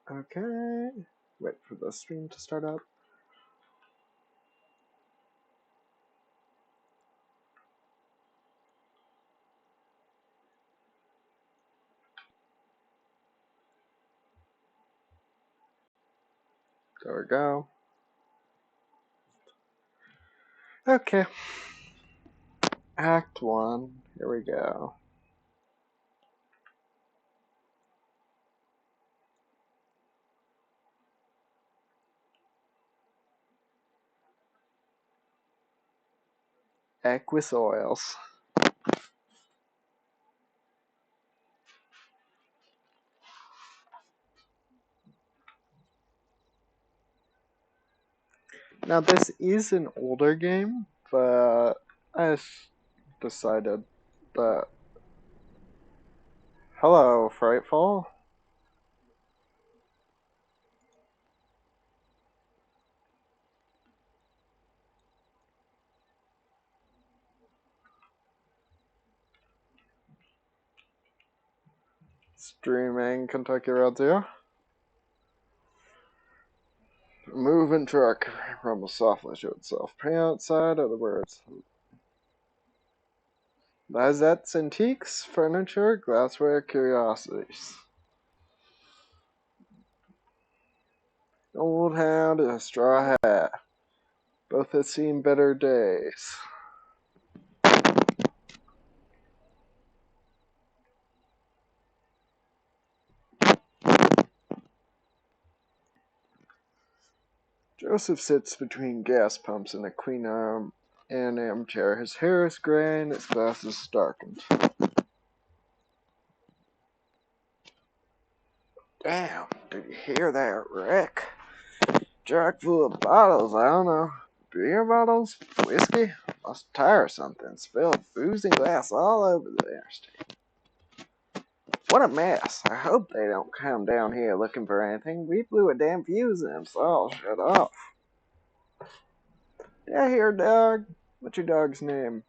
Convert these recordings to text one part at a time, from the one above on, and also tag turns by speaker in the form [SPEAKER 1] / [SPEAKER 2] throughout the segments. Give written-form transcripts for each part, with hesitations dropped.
[SPEAKER 1] Okay. Wait for the stream to start up. There we go. Okay. Act 1. Here we go. Equus Oils. Now, this is an older game, but I decided that. Hello, Frightful. Streaming Kentucky Road Zero. Moving truck rumbles softly to itself. Pay outside of the words. Lizette's antiques, furniture, glassware, curiosities. Old hound and a straw hat. Both have seen better days. Joseph sits between gas pumps in a queen arm and armchair. His hair is gray and his glasses darkened. Damn, did you hear that wreck? Jack full of bottles, I don't know. Beer bottles? Whiskey? Lost a tire or something. Spilled booze and glass all over the interstate. What a mess. I hope they don't come down here looking for anything. We blew a damn fuse in them, so I'll shut off. Yeah, here, dog. What's your dog's name?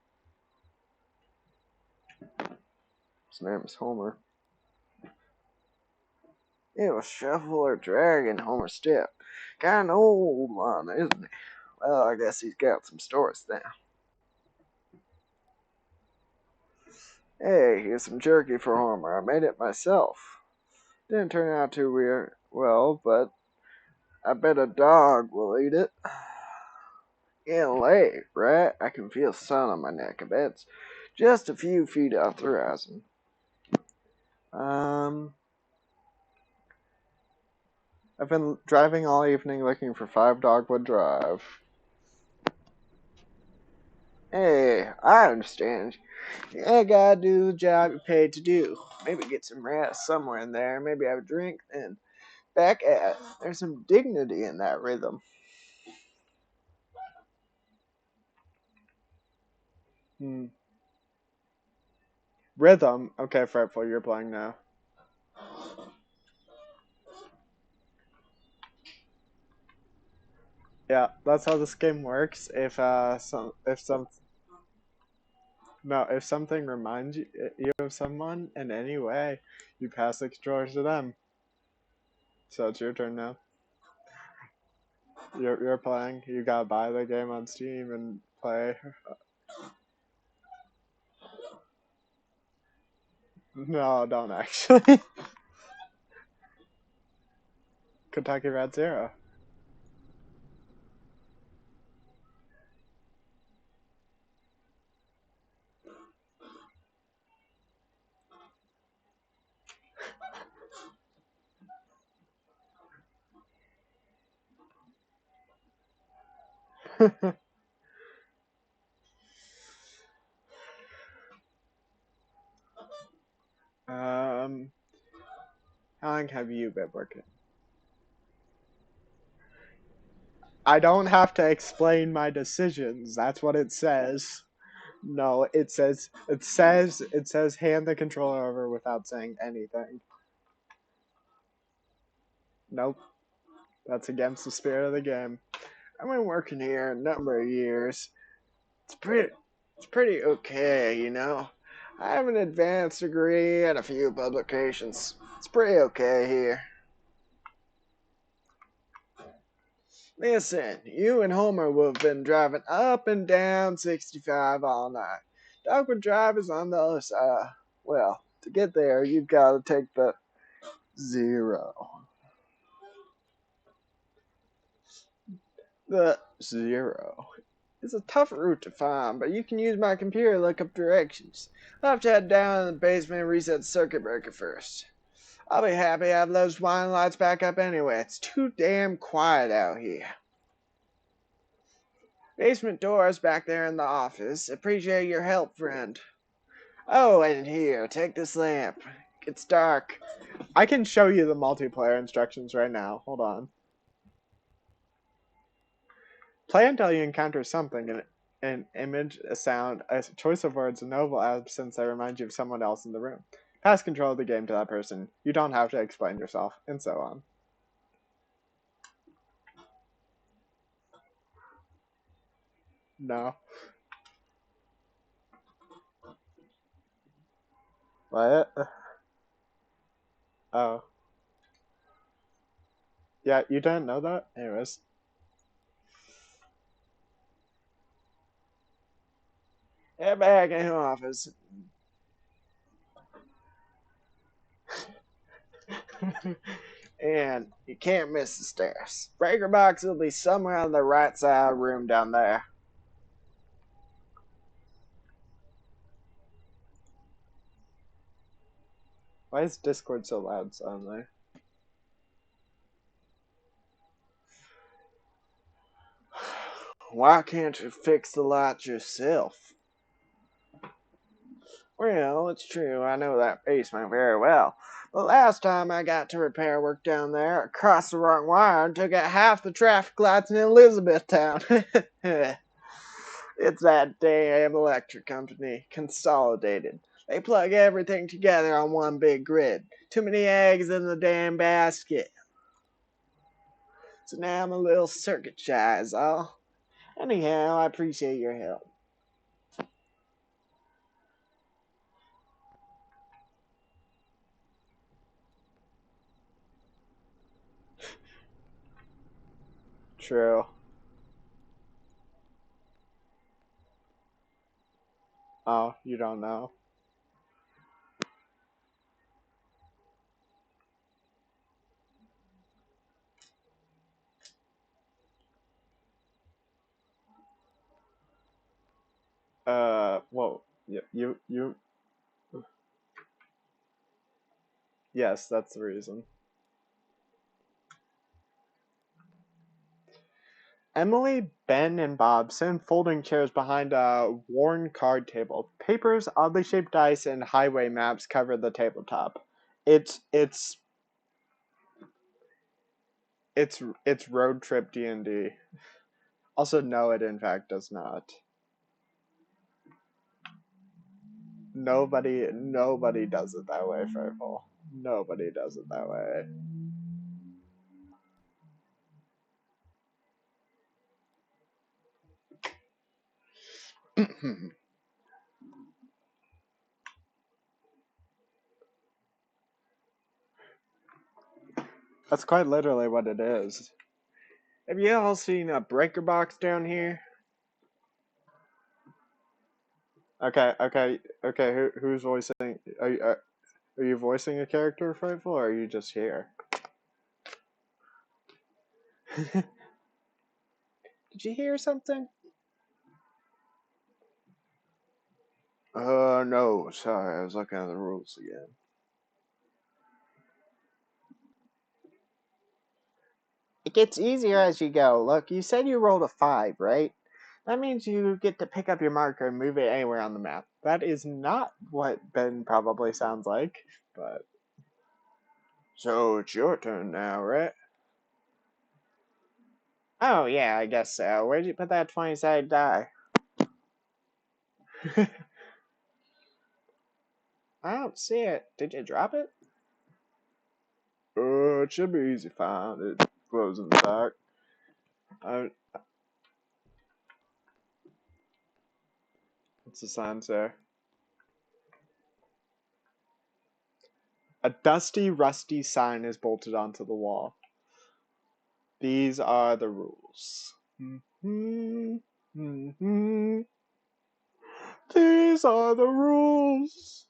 [SPEAKER 1] His name is Homer. It was Shuffle or Dragon, Homer Step. Got an old one, isn't he? Well, I guess he's got some stories now. Hey, here's some jerky for Homer. I made it myself. Didn't turn out too weird, well, but I bet a dog will eat it. Getting late, right? I can feel sun on my neck. I bet it's just a few feet off the horizon. I've been driving all evening looking for 5 Dogwood Drive. Hey, I understand. You gotta do the job you're paid to do. Maybe get some rest somewhere in there. Maybe have a drink and back at it. There's some dignity in that rhythm. Rhythm? Okay, Frightful, you're playing now. Yeah, that's how this game works. If something reminds you of someone in any way, you pass the controller to them. So it's your turn now. You're playing. You gotta buy the game on Steam and play. No, don't actually. Kentucky Red Zero. How long have you been working? I don't have to explain my decisions. That's what it says. No, it says hand the controller over without saying anything. Nope. That's against the spirit of the game. I've been working here a number of years. It's pretty okay, you know. I have an advanced degree and a few publications. It's pretty okay here. Listen, you and Homer will have been driving up and down 65 all night. Dogwood Drive is on the other side. Well, to get there, you've got to take the zero. The zero. It's a tough route to find, but you can use my computer to look up directions. I'll have to head down in the basement and reset the circuit breaker first. I'll be happy to have those wine lights back up anyway. It's too damn quiet out here. Basement doors back there in the office. Appreciate your help, friend. Oh, and here, take this lamp. It's dark. I can show you the multiplayer instructions right now. Hold on. Play until you encounter something, an image, a sound, a choice of words, a noble absence that reminds you of someone else in the room. Pass control of the game to that person. You don't have to explain yourself, and so on. No. What? Oh. Yeah, you didn't know that? Anyways. Head back in the office. And you can't miss the stairs. Breaker box will be somewhere on the right side of the room down there. Why is Discord so loud suddenly? Why can't you fix the lights yourself? Well, it's true, I know that basement very well. The last time I got to repair work down there, I crossed the wrong wire and took out half the traffic lights in Elizabethtown. It's that damn electric company, Consolidated. They plug everything together on one big grid. Too many eggs in the damn basket. So now I'm a little circuit shy, is all. Anyhow, I appreciate your help. True. Oh, you don't know. Well, you. Yes, that's the reason. Emily, Ben, and Bob sit in folding chairs behind a worn card table. Papers, oddly shaped dice, and highway maps cover the tabletop. It's it's road trip D&D. Also, no, it in fact does not. Nobody does it that way, Frightful. Nobody does it that way. That's quite literally what it is. Have you all seen a breaker box down here? Okay. Who's voicing? Are you voicing a character, Frightful, or are you just here? Did you hear something? No, sorry, I was looking at the rules again. It gets easier as you go. Look, you said you rolled a 5, right? That means you get to pick up your marker and move it anywhere on the map. That is not what Ben probably sounds like, but... So it's your turn now, right? Oh, yeah, I guess so. Where'd you put that 20-sided die? I don't see it. Did you drop it? It should be easy to find. It glows in the dark. What's the sign say? A dusty, rusty sign is bolted onto the wall. These are the rules. These are the rules.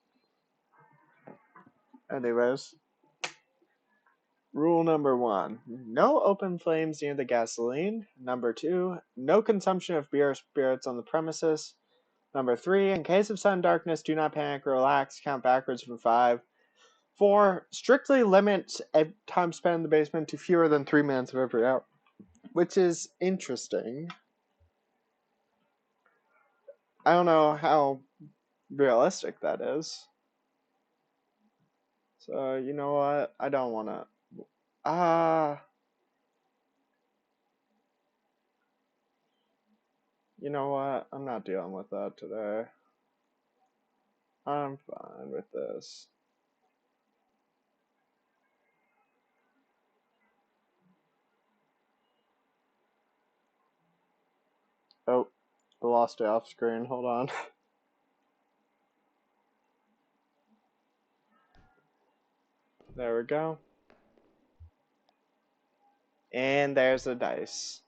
[SPEAKER 1] Anyways, rule number 1: no open flames near the gasoline. Number 2: no consumption of beer or spirits on the premises. Number 3: in case of sudden darkness, do not panic, relax, count backwards from 5. 4: strictly limit time spent in the basement to fewer than 3 minutes of every hour. Which is interesting. I don't know how realistic that is. So, you know what? I don't want to. You know what? I'm not dealing with that today. I'm fine with this. Oh, I lost it off screen. Hold on. There we go. And there's the dice.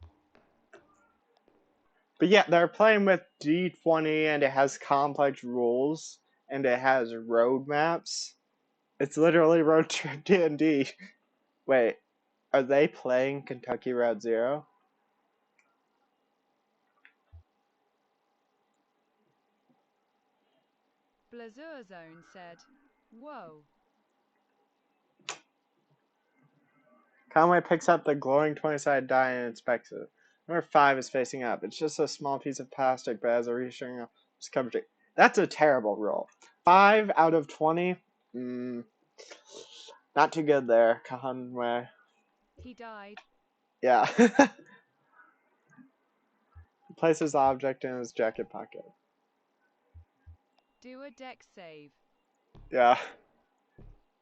[SPEAKER 1] But yeah, they're playing with D20 and it has complex rules and it has road maps. It's literally Road Trip D&D. Wait, are they playing Kentucky Route Zero?
[SPEAKER 2] Blazurzone said, "Whoa."
[SPEAKER 1] Conway picks up the glowing 20-sided die and inspects it. Number 5 is facing up. It's just a small piece of plastic, but has a reassuring coverage. That's a terrible roll. 5 out of 20? Not too good there, Conway.
[SPEAKER 2] He died.
[SPEAKER 1] Yeah. Places the object in his jacket pocket.
[SPEAKER 2] Do a dex save.
[SPEAKER 1] Yeah.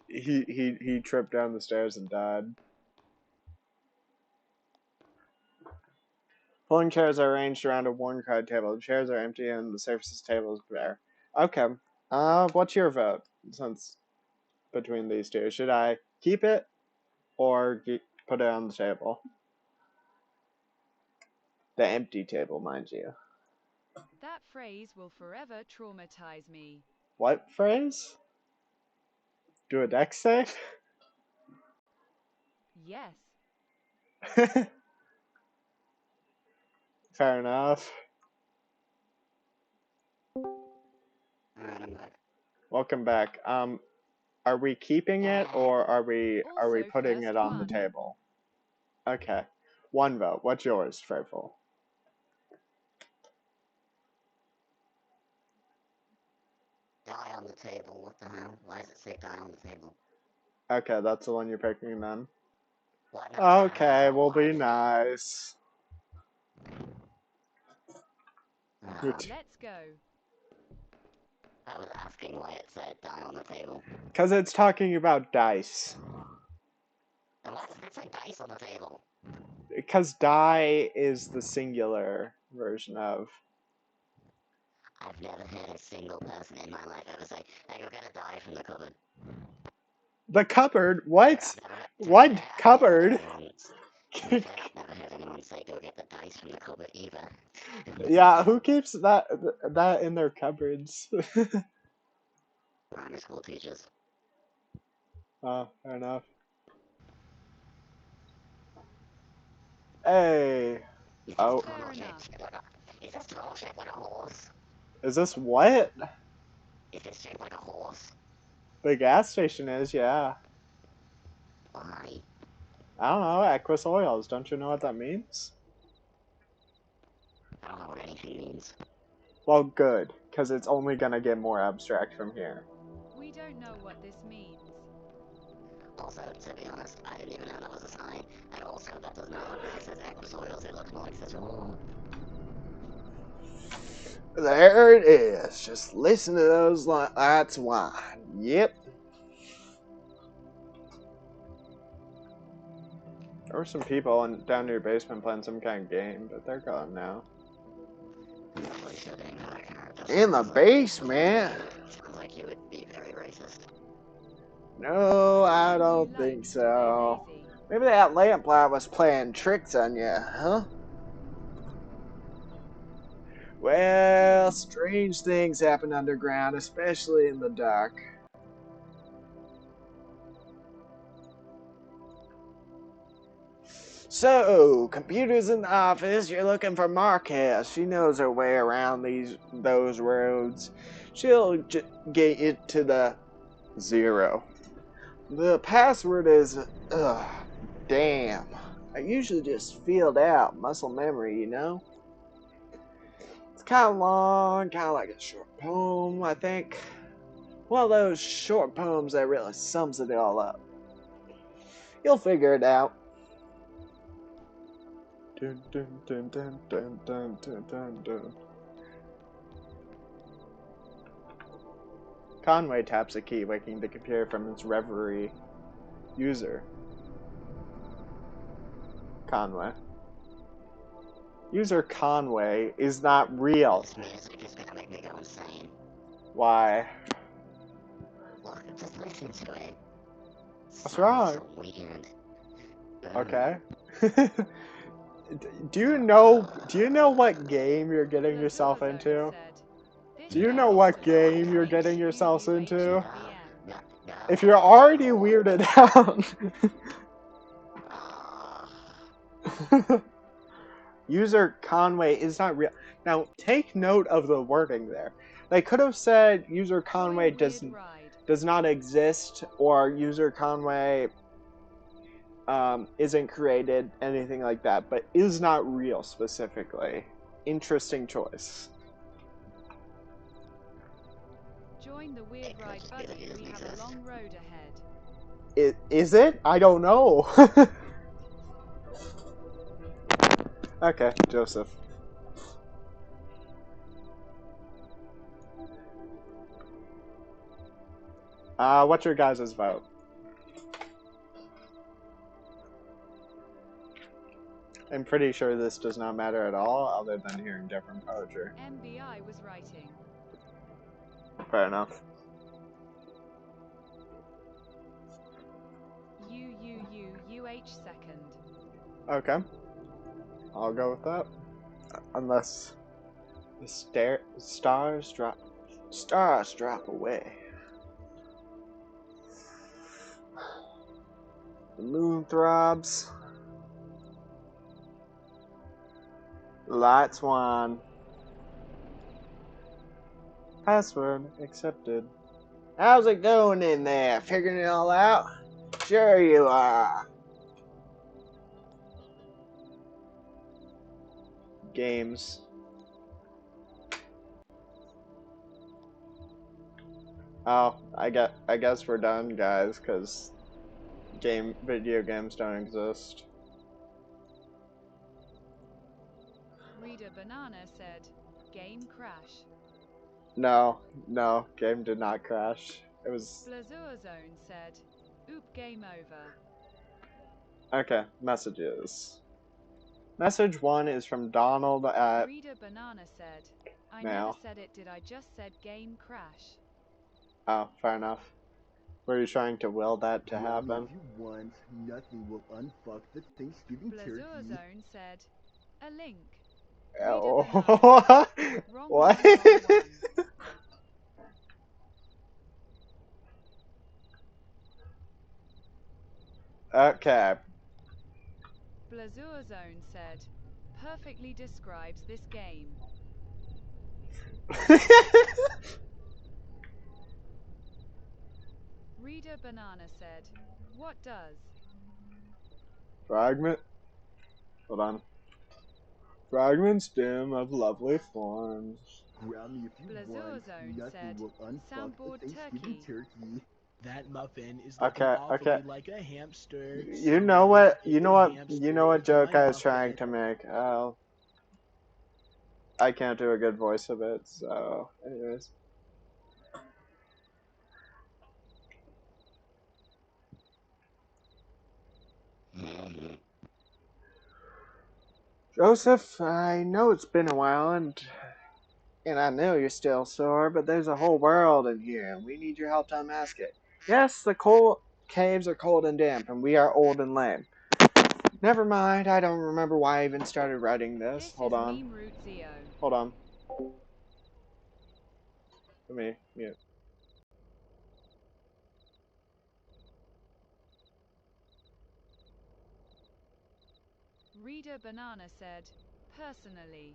[SPEAKER 1] He tripped down the stairs and died. Pulling chairs are arranged around a worn card table. The chairs are empty and the surface of the table is bare. Okay. What's your vote? Since between these two, should I keep it or put it on the table? The empty table, mind you.
[SPEAKER 2] That phrase will forever traumatize me.
[SPEAKER 1] What phrase? Do a dex save?
[SPEAKER 2] Yes.
[SPEAKER 1] Fair enough. Welcome back. Are we keeping it or are we
[SPEAKER 2] Also
[SPEAKER 1] putting it on the
[SPEAKER 2] one.
[SPEAKER 1] table? Okay. One vote. What's yours, Frayful?
[SPEAKER 3] Die on the table, what the hell? Why does it say die on the table?
[SPEAKER 1] Okay, that's the one you're picking then.
[SPEAKER 3] What? No,
[SPEAKER 1] Okay, we'll be nice.
[SPEAKER 2] Let's go.
[SPEAKER 3] I was asking why it said die on the table.
[SPEAKER 1] Because it's talking about dice.
[SPEAKER 3] And why does it say dice on the table?
[SPEAKER 1] Because die is the singular version of.
[SPEAKER 3] I've never heard a single person in my life ever say, hey, go get a die from the cupboard.
[SPEAKER 1] The cupboard? What? What cupboard?
[SPEAKER 3] I've never heard anyone say go get the dice from the cupboard either.
[SPEAKER 1] Yeah, who keeps that in their cupboards?
[SPEAKER 3] Primary school teachers.
[SPEAKER 1] Oh, fair enough. Hey. Oh.
[SPEAKER 3] Is this tunnel shaped like a horse?
[SPEAKER 1] Is this what?
[SPEAKER 3] Is this shaped like a horse?
[SPEAKER 1] The gas station is, yeah.
[SPEAKER 3] Why?
[SPEAKER 1] I don't know, Equus Oils. Don't you know what that means?
[SPEAKER 3] I don't know what anything means.
[SPEAKER 1] Well, good, because it's only gonna get more abstract from here.
[SPEAKER 2] We don't know what this means.
[SPEAKER 3] Also, to be honest, I didn't even know that was a sign. And also, that does not look like it says Equus Oils, it looks more like it says oh.
[SPEAKER 1] There it is. Just listen to those lines. That's why. Yep. There were some people down near your basement playing some kind of game, but they're gone now. In the basement?
[SPEAKER 3] Sounds like you would be very racist.
[SPEAKER 1] No, I don't think so. Maybe that lamplight was playing tricks on you, huh? Well, strange things happen underground, especially in the dark. So, computers in the office, you're looking for Marquez. She knows her way around those roads. She'll get it to the 0. The password is, damn. I usually just filled out muscle memory, you know? It's kind of long, kind of like a short poem, I think. One of those short poems that really sums it all up. You'll figure it out. Dun, dun, dun, dun, dun, dun, dun, dun, dun. Conway taps a key, waking the computer from its reverie. User. Conway. User Conway is not real.
[SPEAKER 3] This music is gonna make me go insane.
[SPEAKER 1] Why?
[SPEAKER 3] Look, just listen to it.
[SPEAKER 1] What's
[SPEAKER 3] Sounds
[SPEAKER 1] wrong?
[SPEAKER 3] so weird.
[SPEAKER 1] Okay. Do you know what game you're getting yourself
[SPEAKER 2] Blazuzone
[SPEAKER 1] into?
[SPEAKER 2] said, "This
[SPEAKER 1] Do you
[SPEAKER 2] game
[SPEAKER 1] know
[SPEAKER 2] is
[SPEAKER 1] what
[SPEAKER 2] for
[SPEAKER 1] game
[SPEAKER 2] those
[SPEAKER 1] you're
[SPEAKER 2] who
[SPEAKER 1] getting
[SPEAKER 2] use
[SPEAKER 1] yourselves into?
[SPEAKER 3] No,
[SPEAKER 2] UUHVM."
[SPEAKER 3] no, no.
[SPEAKER 1] If you're already weirded out. User Conway is not real. Now, take note of the wording there. They could have said User Conway
[SPEAKER 2] Join Weird Ride.
[SPEAKER 1] does not exist, or User Conway isn't created, anything like that, but is not real specifically. Interesting choice.
[SPEAKER 2] Join the Weird
[SPEAKER 3] It could
[SPEAKER 2] Ride,
[SPEAKER 3] just be that
[SPEAKER 2] buddy.
[SPEAKER 3] he
[SPEAKER 2] We
[SPEAKER 3] doesn't
[SPEAKER 2] have a
[SPEAKER 3] exist.
[SPEAKER 2] long road ahead.
[SPEAKER 1] Is it? I don't know. Okay, Joseph. What's your guys' vote? I'm pretty sure this does not matter at all, other than hearing different poetry.
[SPEAKER 2] MBI was writing.
[SPEAKER 1] Fair enough.
[SPEAKER 2] UUUUH second.
[SPEAKER 1] Okay. I'll go with that. Unless the stars drop away. The moon throbs. Lights on. Password accepted. How's it going in there? Figuring it all out? Sure you are. Games. Oh, I guess we're done, guys, because video games don't exist.
[SPEAKER 2] Reader Banana said, "Game crash."
[SPEAKER 1] No, game did not crash. It was...
[SPEAKER 2] Blazurzone said, "Oop, game over."
[SPEAKER 1] Okay, messages. Message 1 is from Donald at...
[SPEAKER 2] Reader Banana said, "I
[SPEAKER 1] Now.
[SPEAKER 2] never said it, did I just said game crash."
[SPEAKER 1] Oh, fair enough. Were you trying to will that to happen?
[SPEAKER 4] If you want, nothing will unfuck the Thanksgiving turkey.
[SPEAKER 2] Blazurzone said, "A link."
[SPEAKER 1] Oh,
[SPEAKER 2] Reader Banana said, "Wrong
[SPEAKER 1] what?
[SPEAKER 2] one, wrong one."
[SPEAKER 1] Okay.
[SPEAKER 2] Blazurzone said, "Perfectly describes this game." Reader Banana said, "What does?"
[SPEAKER 1] Fragment. Hold on. Fragments dim of lovely forms.
[SPEAKER 4] Grab me if you want,
[SPEAKER 2] Blazurzone
[SPEAKER 4] nothing
[SPEAKER 2] said,
[SPEAKER 4] will unfuck
[SPEAKER 2] "Soundboard
[SPEAKER 4] the Thanksgiving
[SPEAKER 2] turkey."
[SPEAKER 4] turkey.
[SPEAKER 5] That muffin is looking
[SPEAKER 1] Okay,
[SPEAKER 5] awfully
[SPEAKER 1] okay.
[SPEAKER 5] like a hamster.
[SPEAKER 1] You know what
[SPEAKER 5] Someone
[SPEAKER 1] joke
[SPEAKER 5] get the
[SPEAKER 1] I was
[SPEAKER 5] hamster
[SPEAKER 1] trying
[SPEAKER 5] into
[SPEAKER 1] to
[SPEAKER 5] my
[SPEAKER 1] make. Oh, I can't do a good voice of it, so anyways. Joseph, I know it's been a while, and I know you're still sore, but there's a whole world in here, and we need your help to unmask it. Yes, the cold caves are cold and damp, and we are old and lame. Never mind, I don't remember why I even started writing this.
[SPEAKER 2] This
[SPEAKER 1] Hold
[SPEAKER 2] is
[SPEAKER 1] on.
[SPEAKER 2] Meme Root Zeo.
[SPEAKER 1] Hold on. Let me mute.
[SPEAKER 2] Reader Banana said, personally.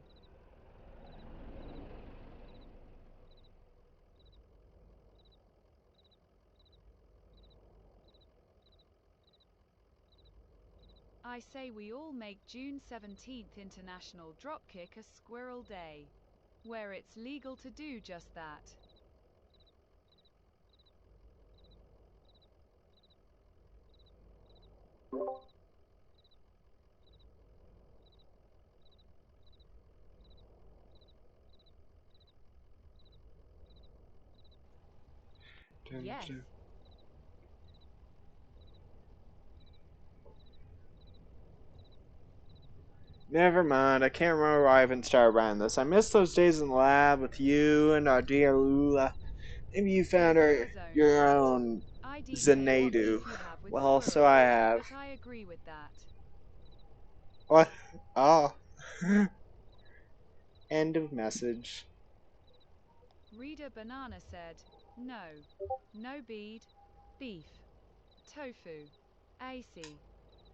[SPEAKER 2] I say we all make June 17th International Dropkick a Squirrel Day, where it's legal to do just that. Yes.
[SPEAKER 1] Never mind, I can't remember why I even started writing this. I miss those days in the lab with you and our dear Lula. Maybe you found your own Xanadu. Well, so I have.
[SPEAKER 2] But I agree with that.
[SPEAKER 1] What? Oh. End of message.
[SPEAKER 2] Reader Banana said, no. No bead. Beef. Tofu. AC.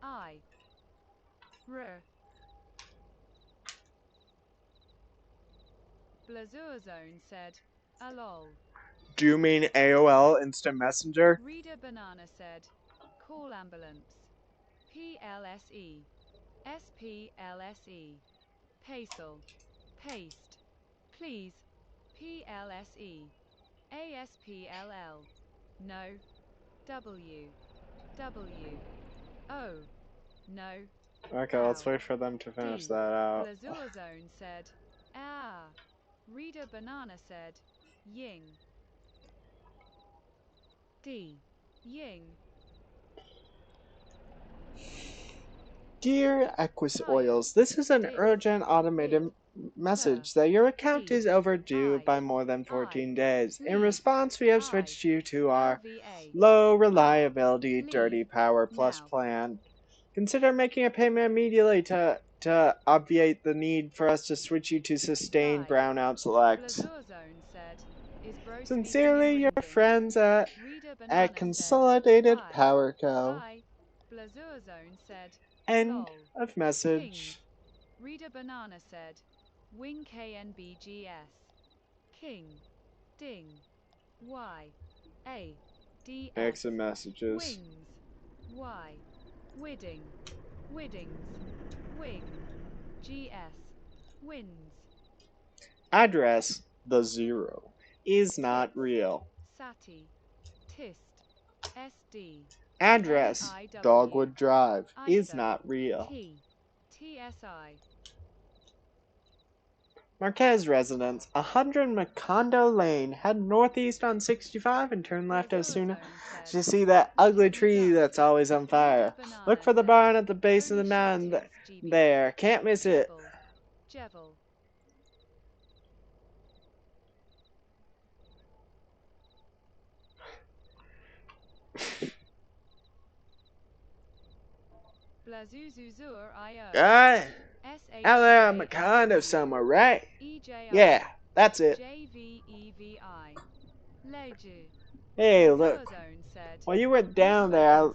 [SPEAKER 2] I. R. Blazurzone said, lol.
[SPEAKER 1] Do you mean AOL Instant Messenger?
[SPEAKER 2] Reader Banana said, call ambulance. PLSE. SPLSE. Pasel. Paste. Please. PLSE. ASPLL. No. W. W. O. No.
[SPEAKER 1] Okay, let's wait for them to finish that out.
[SPEAKER 2] Blazurzone said, ah. Reader Banana said, Ying. D. Ying.
[SPEAKER 1] Dear Equus Oils, this is an urgent automated message that your account is overdue by more than 14 days. In response, we have switched you to our low reliability Dirty Power Plus plan. Consider making a payment immediately to obviate the need for us to switch you to Sustained Brownout Select. Sincerely, your friends at Consolidated Power Co.
[SPEAKER 2] Blazurzone said,
[SPEAKER 1] End of message.
[SPEAKER 2] Reader Banana said, Wing KNBGS. King. Ding. Y. A. D.
[SPEAKER 1] Exit messages.
[SPEAKER 2] Wings. Y. Widding. Widdings. Wing. GS. Wins.
[SPEAKER 1] Address, the zero, is not real.
[SPEAKER 2] Sati. Tist. SD.
[SPEAKER 1] Address, Dogwood Drive, is not real.
[SPEAKER 2] T. TSI.
[SPEAKER 1] Marquez residence, 100 Macondo Lane. Head northeast on 65 and turn left as soon as you see that ugly tree that's always on fire. Look for the barn at the base of the mountain there. Can't miss it.
[SPEAKER 2] Jevel.
[SPEAKER 1] Alright. Out there on Macondo somewhere, right? Yeah, that's it. Hey, look. While you were down there,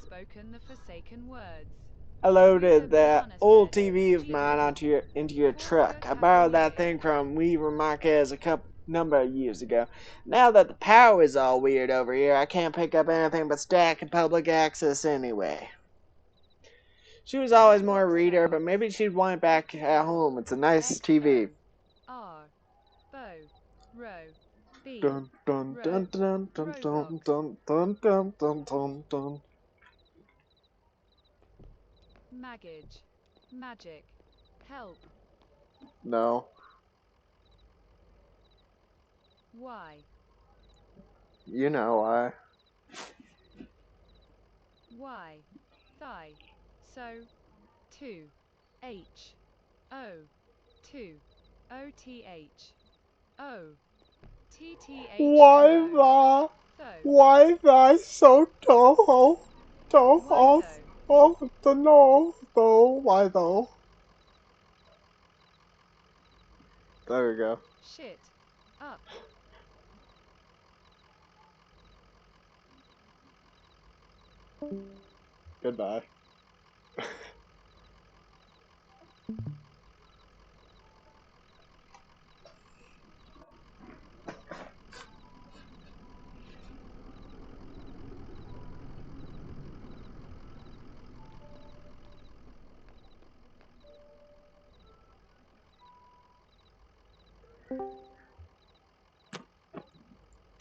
[SPEAKER 1] I loaded that old TV of mine into your truck. I borrowed that thing from Weaver Marquez a number of years ago. Now that the power is all weird over here, I can't pick up anything but stack and public access anyway. She was always more a reader, but maybe she'd want it back at home. It's a nice TV.
[SPEAKER 2] R. Bo. Ro. B.
[SPEAKER 1] Dun dun dun dun dun dun dun dun dun dun dun dun.
[SPEAKER 2] Maggage. Magic. Help.
[SPEAKER 1] No.
[SPEAKER 2] Why?
[SPEAKER 1] You know why.
[SPEAKER 2] Y. Thigh. So. 2. H. O. 2. OTH. O. TTH. Wi-Fi.
[SPEAKER 1] Wi-Fi so Toho. Toho. no, the no, though, why though? There we go.
[SPEAKER 2] Shit. Up.
[SPEAKER 1] Goodbye.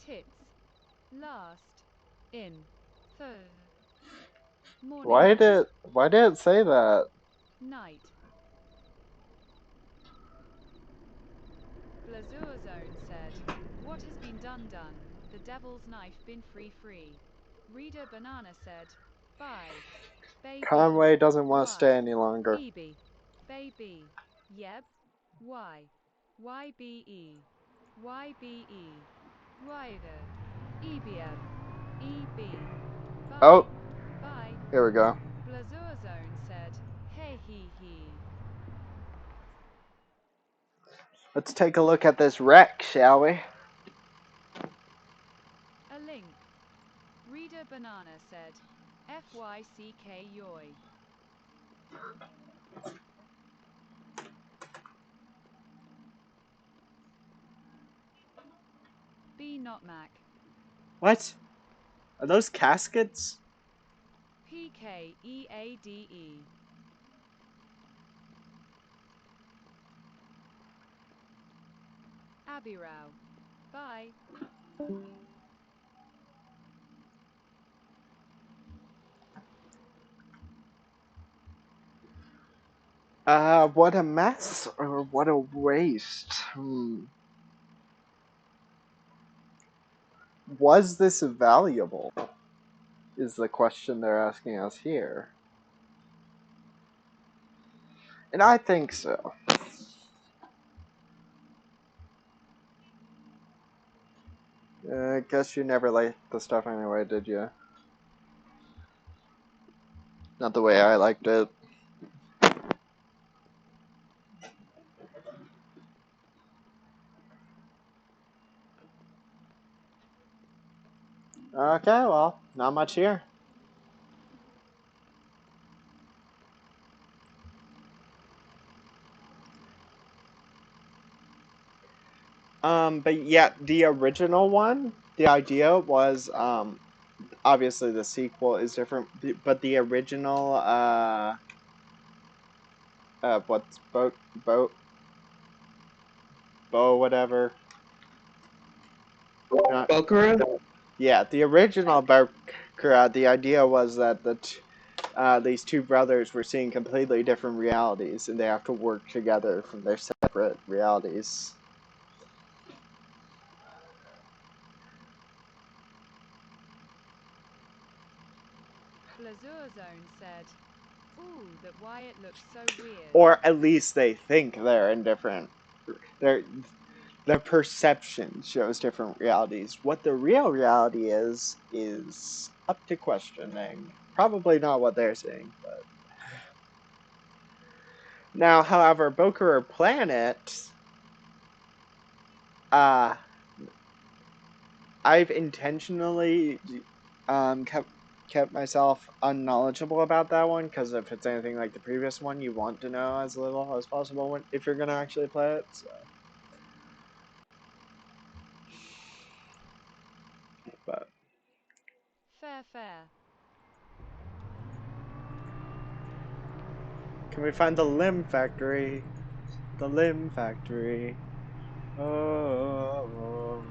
[SPEAKER 2] Tits. Last. In. Third. Morning.
[SPEAKER 1] Why did it say that?
[SPEAKER 2] Night. Blazur Zone said, what has been done done, the devil's knife been free. Reader Banana said, bye. Baby.
[SPEAKER 1] Conway doesn't want to
[SPEAKER 2] Why?
[SPEAKER 1] stay any longer.
[SPEAKER 2] EB. Baby. Yep. Why? YBE. YBE. Rider. EBM. EB. Bye.
[SPEAKER 1] Oh,
[SPEAKER 2] Bye.
[SPEAKER 1] here we go.
[SPEAKER 2] Blazur Zone said, hey he.
[SPEAKER 1] Let's take a look at this wreck, shall we?
[SPEAKER 2] A link. Reader Banana said, FYCK yoy. B not Mac.
[SPEAKER 1] What? Are those caskets?
[SPEAKER 2] PKEADE. Abby Rao. Bye.
[SPEAKER 1] What a mess, or what a waste. Was this valuable? Is the question they're asking us here. And I think so. I guess you never liked the stuff anyway, did you? Not the way I liked it. Okay, well, not much here. But yeah, the original one, the idea was, obviously the sequel is different, but the original, what's whatever.
[SPEAKER 6] Bokura?
[SPEAKER 1] Yeah, the original Bokura, the idea was that these two brothers were seeing completely different realities, and they have to work together from their separate realities.
[SPEAKER 2] Blazur Zone said, ooh, that Wyatt looks so weird.
[SPEAKER 1] Or at least they think they're in different. Their perception shows different realities. What the real reality is up to questioning. Probably not what they're seeing, but. Now, however, Bokura Planet, I've intentionally kept myself unknowledgeable about that one, because if it's anything like the previous one, you want to know as little as possible if you're going to actually play it, so. But.
[SPEAKER 2] Fair.
[SPEAKER 1] Can we find the limb factory? The limb factory. Oh,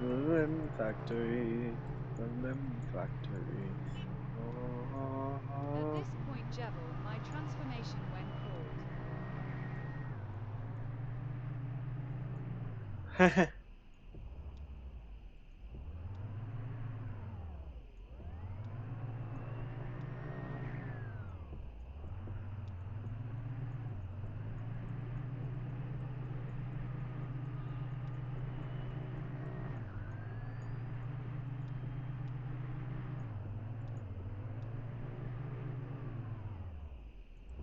[SPEAKER 1] the limb factory. The limb factory.
[SPEAKER 2] At this point, Jevil, my transformation when called.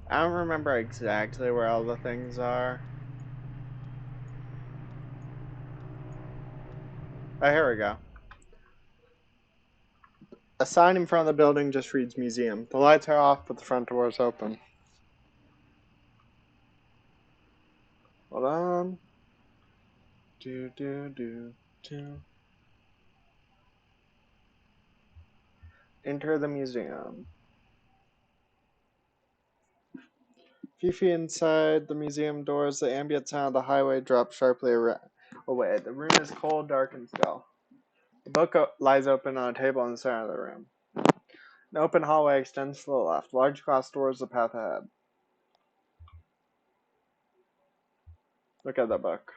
[SPEAKER 1] I don't remember exactly where all the things are. Oh, here we go. A sign in front of the building just reads museum. The lights are off, but the front door is open. Hold on. Do. Enter the museum. A few feet inside the museum doors, the ambient sound of the highway drops sharply away. The room is cold, dark, and still. The book lies open on a table in the center of the room. An open hallway extends to the left. Large glass doors the path ahead. Look at the book.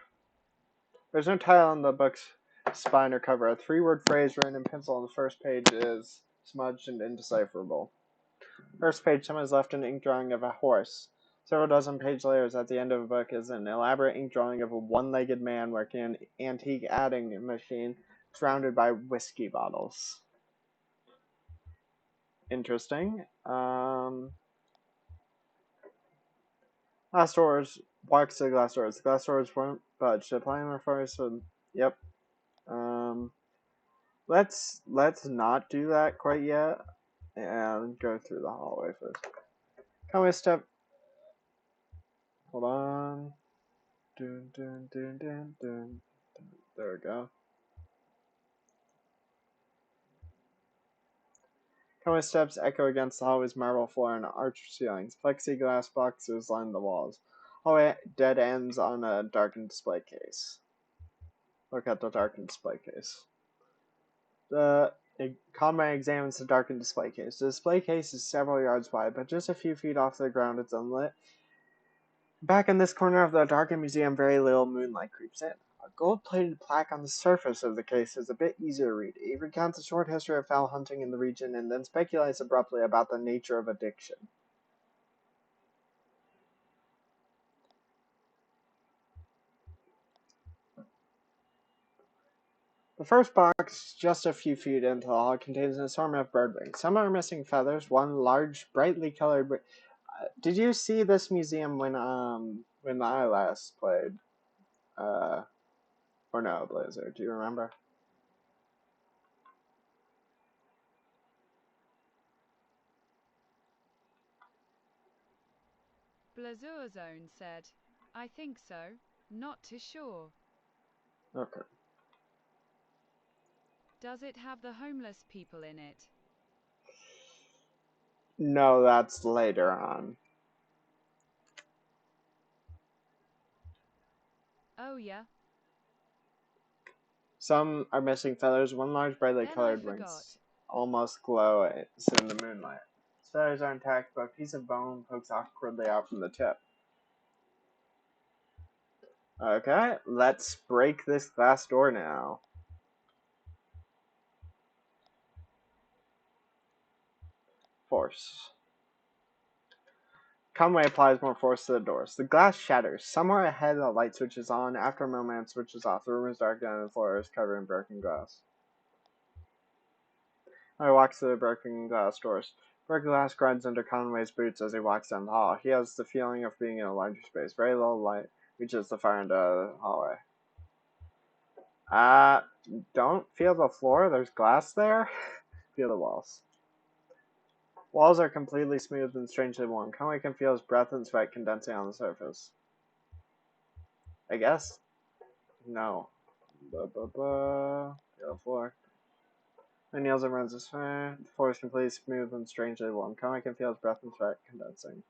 [SPEAKER 1] There's no title on the book's spine or cover. A three-word phrase written in pencil on the first page is smudged and indecipherable. First page, someone has left an ink drawing of a horse. Several dozen page layers at the end of the book is an elaborate ink drawing of a one-legged man working an antique adding machine surrounded by whiskey bottles. Interesting. Glass doors. Walks to the glass doors. The glass doors won't budge. The plan refers to. Yep. Let's not do that quite yet, and go through the hallway first. Come with step. Hold on. Dun. There we go. Come steps echo against the hallway's marble floor and arched ceilings. Plexiglass boxes line the walls. Hallway dead ends on a darkened display case. Look at the darkened display case. The Conway examines the darkened display case. The display case is several yards wide, but just a few feet off the ground it's unlit. Back in this corner of the darkened museum, very little moonlight creeps in. A gold-plated plaque on the surface of the case is a bit easier to read. It recounts a short history of fowl hunting in the region and then speculates abruptly about the nature of addiction. The first box, just a few feet into the hall, contains an assortment of bird wings. Some are missing feathers. One large, brightly colored. Did you see this museum when I last played? Or no, Blazer? Do you remember?
[SPEAKER 2] Blazurzone said, I think so. Not too sure.
[SPEAKER 1] Okay.
[SPEAKER 2] Does it have the homeless people in it?
[SPEAKER 1] No, that's later on.
[SPEAKER 2] Oh yeah.
[SPEAKER 1] Some are missing feathers. One large, brightly
[SPEAKER 2] Then
[SPEAKER 1] colored
[SPEAKER 2] I
[SPEAKER 1] wings almost glow in the moonlight. Its feathers are intact, but a piece of bone pokes awkwardly out from the tip. Okay, let's break this glass door now. Force. Conway applies more force to the doors. The glass shatters. Somewhere ahead, the light switches on. After a moment, it switches off. The room is dark and the floor is covered in broken glass. Conway walks to the broken glass doors. Broken glass grinds under Conway's boots as he walks down the hall. He has the feeling of being in a larger space. Very little light reaches the far end of the hallway. Don't feel the floor. There's glass there. Feel the walls. Walls are completely smooth and strangely warm. Conway can feel his breath and sweat condensing on the surface. I guess. No. Feel the floor. He kneels and runs his face. The floor is completely smooth and strangely warm. Conway can feel his breath and sweat condensing.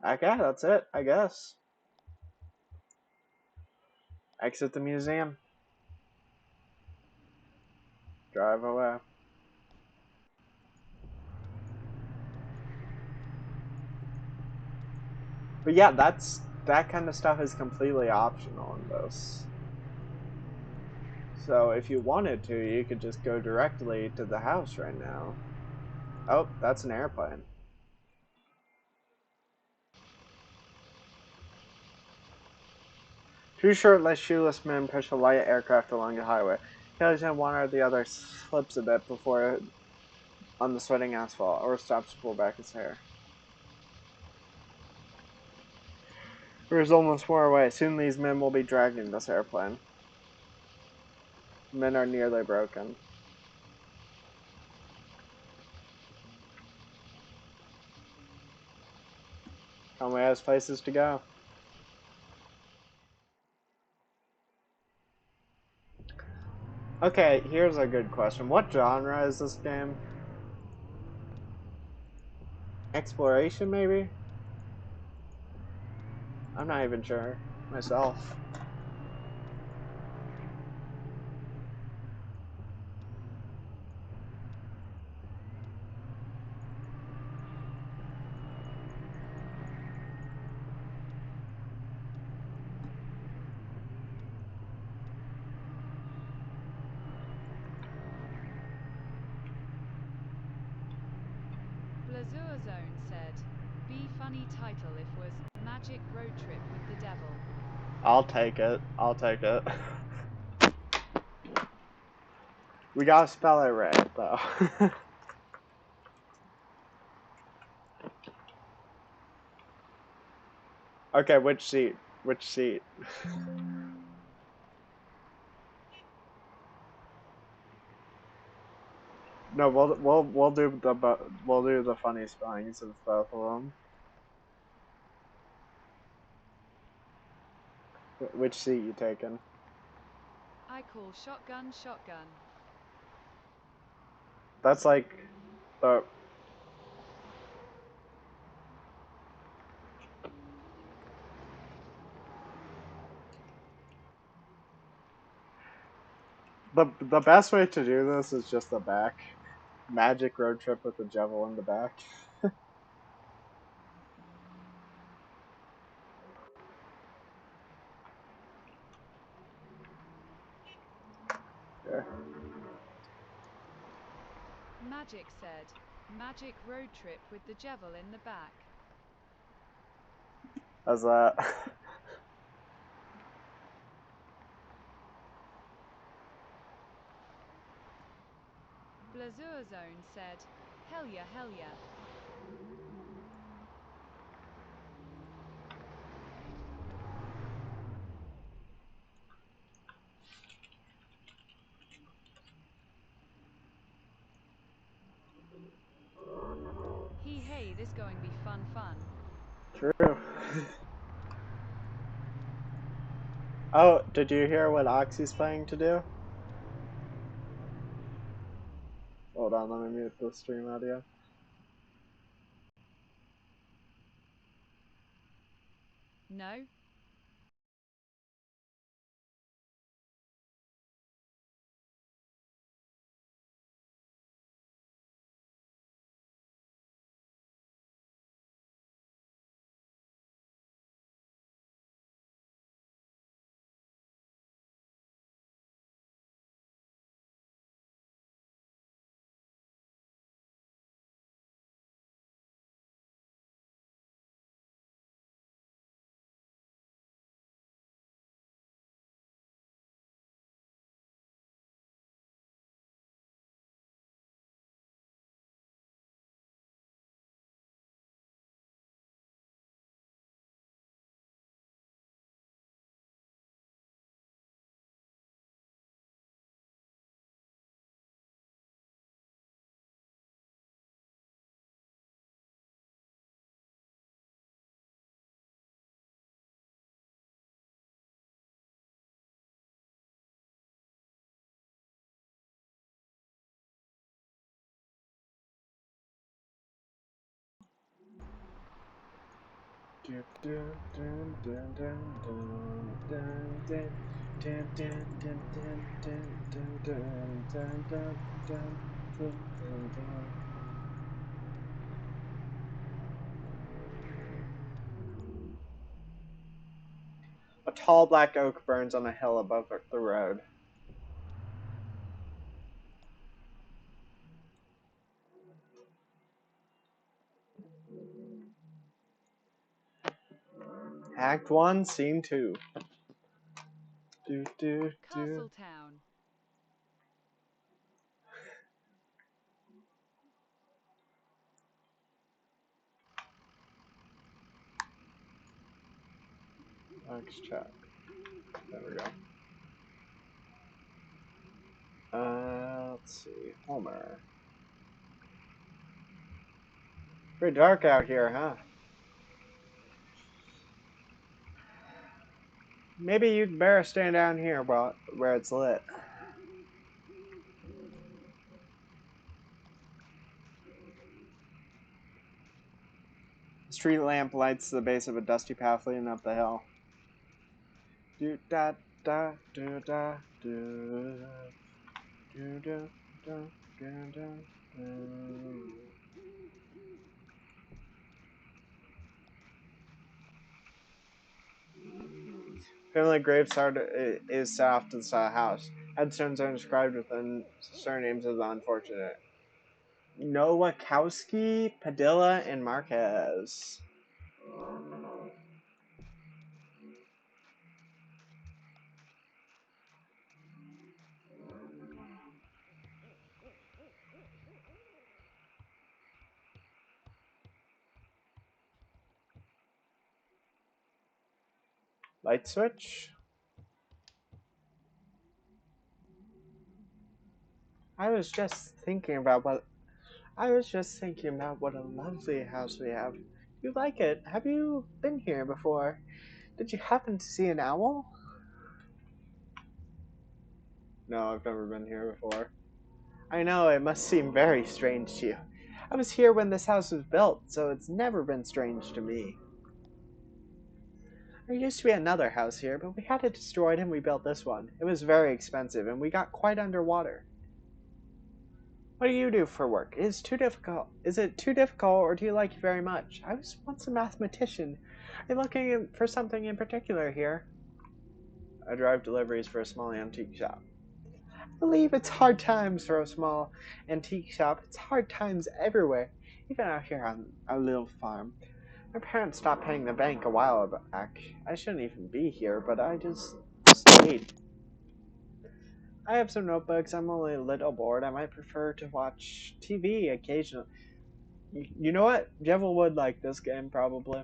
[SPEAKER 1] Okay, that's it, I guess. Exit the museum. Drive away. But yeah, that kind of stuff is completely optional in this. So if you wanted to, you could just go directly to the house right now. Oh, that's an airplane. Two shirtless, shoeless men push a light aircraft along the highway. Kelly's in one or the other slips a bit before on the sweating asphalt, or stops to pull back his hair. Crew's almost far away. Soon these men will be dragging this airplane. Men are nearly broken. Conway has places to go. Okay, here's a good question. What genre is this game? Exploration, maybe? I'm not even sure myself.
[SPEAKER 2] Blazur Zone said, "Be funny title if was Magic Road Trip with the Devil."
[SPEAKER 1] I'll take it. I'll take it. We gotta spell it right, though. Okay, which seat? Which seat? No, we'll do the funny spellings of both of them. Which seat you taking?
[SPEAKER 2] I call shotgun shotgun.
[SPEAKER 1] That's like the the best way to do this is just the back. Magic road trip with the devil in the back. Yeah.
[SPEAKER 2] Magic said, "Magic Road Trip with the Devil in the back."
[SPEAKER 1] How's that?
[SPEAKER 2] Blazur Zone said, "Hell yeah, hell yeah." Hey, this going be fun.
[SPEAKER 1] True. Oh, did you hear what Oxy's planning to do? Hold on, let me mute the stream audio.
[SPEAKER 2] No?
[SPEAKER 1] A tall black oak burns on a hill above the road. Act 1, Scene 2.
[SPEAKER 2] Castletown.
[SPEAKER 1] Thanks, chat. There we go. Let's see. Homer. Pretty dark out here, huh? Maybe you'd better stand down here where it's lit. The street lamp lights the base of a dusty path leading up the hill. Do da da do da do do do do do do. Family gravesite is set off to the side of the house. Headstones are inscribed with the surnames of the unfortunate. Nowakowski, Padilla, and Marquez. Light switch? I was just thinking about what a lovely house we have. You like it? Have you been here before? Did you happen to see an owl? No, I've never been here before. I know, it must seem very strange to you. I was here when this house was built, so it's never been strange to me. There used to be another house here, but we had it destroyed and we built this one. It was very expensive, and we got quite underwater. What do you do for work? Is it too difficult, or do you like it very much? I was once a mathematician. Are you looking for something in particular here? I drive deliveries for a small antique shop. I believe it's hard times for a small antique shop. It's hard times everywhere, even out here on our little farm. My parents stopped paying the bank a while back. I shouldn't even be here, but I just stayed. I have some notebooks. I'm only a little bored. I might prefer to watch TV occasionally. You know what? Jevil would like this game, probably.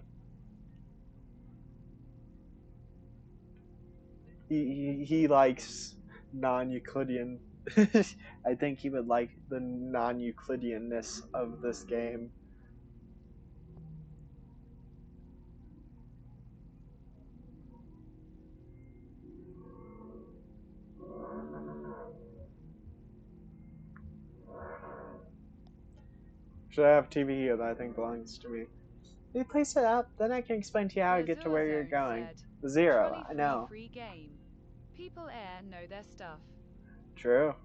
[SPEAKER 1] He likes non-Euclidean. I think he would like the non-Euclideanness of this game. Should I have TV here that I think belongs to me? You place it up, then I can explain to you how to get to where you're going.
[SPEAKER 2] Said,
[SPEAKER 1] Zero, I know.
[SPEAKER 2] free game. People air know their stuff.
[SPEAKER 1] True.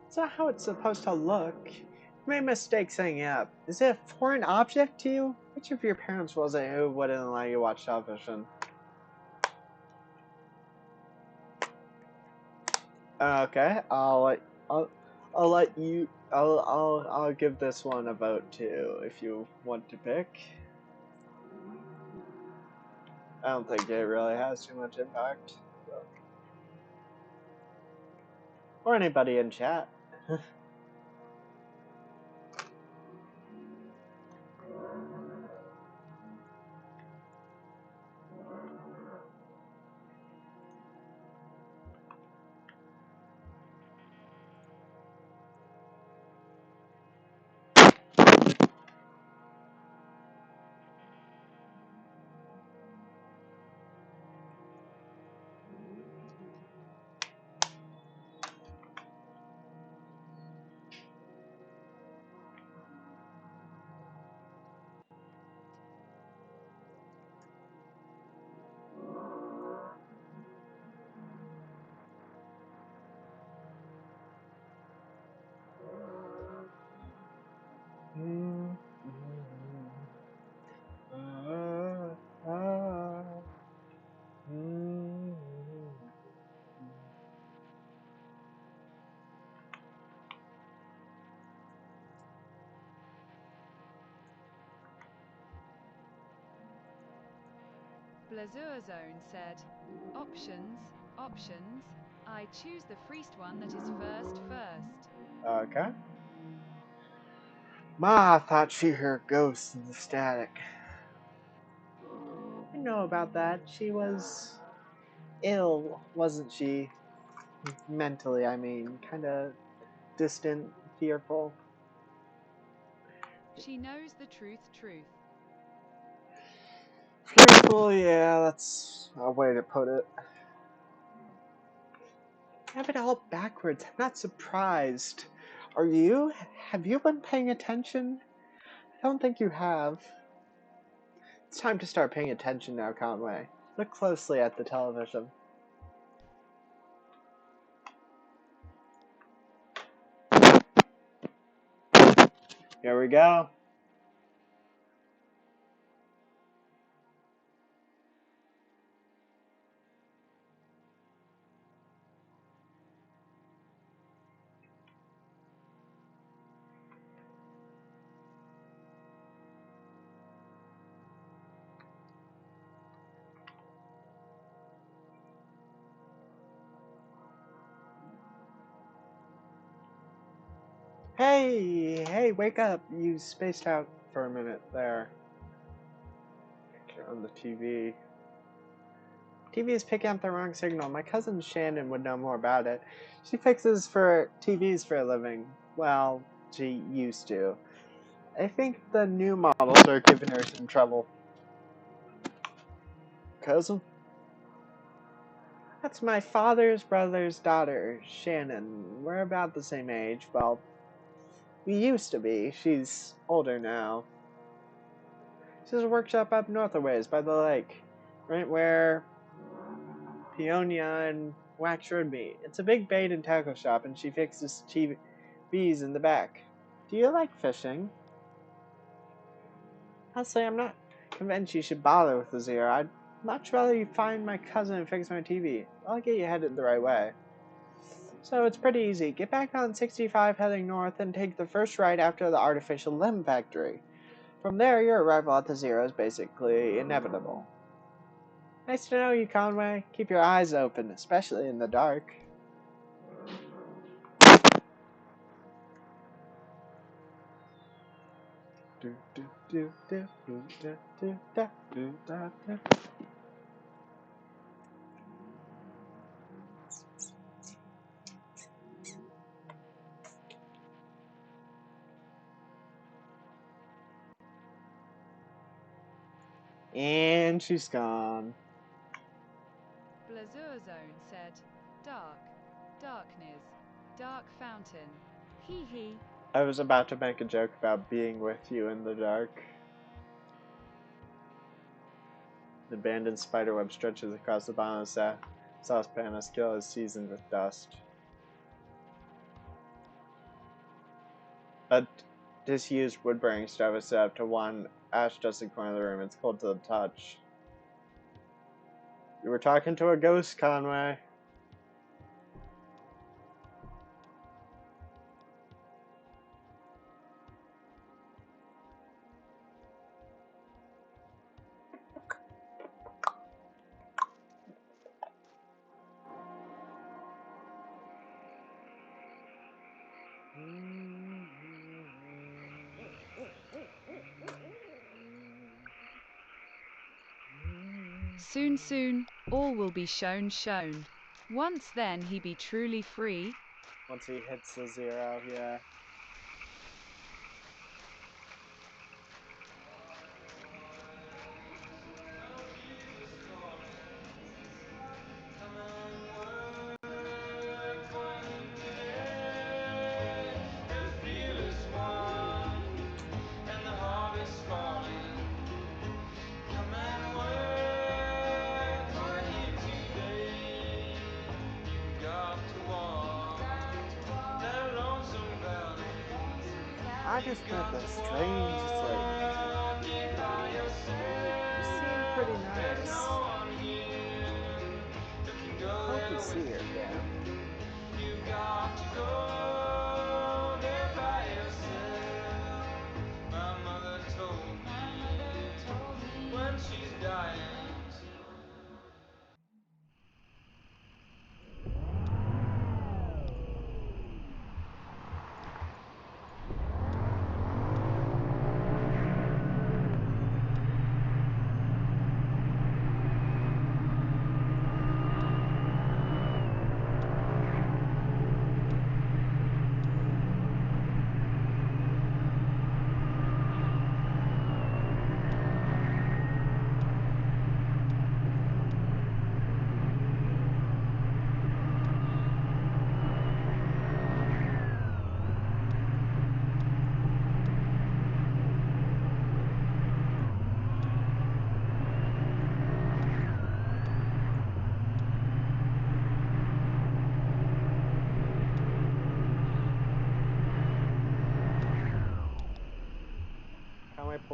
[SPEAKER 1] It's not how it's supposed to look. You made a mistake setting it up. Is it a foreign object to you? Which of your parents was it who wouldn't allow you to watch television? Okay, I'll give this one a vote too if you want to pick. I don't think it really has too much impact. So. Or anybody in chat.
[SPEAKER 2] Blazurzone said, options, options, I choose the freest one that is first.
[SPEAKER 1] Okay. Ma thought she heard ghosts in the static.
[SPEAKER 6] I know about that. She was ill, wasn't she? Mentally, I mean. Kinda distant, fearful.
[SPEAKER 2] She knows the truth.
[SPEAKER 1] Fearful, yeah, that's a way to put it.
[SPEAKER 6] I have it all backwards. I'm not surprised. Are you? Have you been paying attention? I don't think you have. It's time to start paying attention now, Conway. Look closely at the television.
[SPEAKER 1] Here we go.
[SPEAKER 6] Hey, wake up. You spaced out for a minute there. On the TV. TV is picking up the wrong signal. My cousin Shannon would know more about it. She fixes for TVs for a living. Well, she used to. I think the new models are giving her some trouble.
[SPEAKER 1] Cousin?
[SPEAKER 6] That's my father's brother's daughter, Shannon. We're about the same age. Well, we used to be. She's older now. She has a workshop up north a ways by the lake, right where Peonia and Wax Road meet. It's a big bait and tackle shop, and she fixes TVs in the back. Do you like fishing? Honestly, I'm not convinced you should bother with the Zero. I'd much rather you find my cousin and fix my TV. I'll get you headed the right way. So it's pretty easy. Get back on 65 heading north and take the first right after the artificial limb factory. From there, your arrival at the Zero is basically inevitable. Nice to know you, Conway. Keep your eyes open, especially in the dark. And she's gone.
[SPEAKER 2] Blazurzone said, darkness, dark fountain. Hee.
[SPEAKER 6] I was about to make a joke about being with you in the dark. The abandoned spiderweb stretches across the bottom of the saucepan. A skill is seasoned with dust. A disused wood-burning stove is set up to one ash-dusted corner of the room. It's cold to the touch. You were talking to a ghost, Conway.
[SPEAKER 2] Soon, all will be shown. Once then he be truly free.
[SPEAKER 6] Once he hits the Zero, yeah.
[SPEAKER 1] I just met the strangest lady.
[SPEAKER 6] You seem pretty nice.
[SPEAKER 1] Hope you see her again.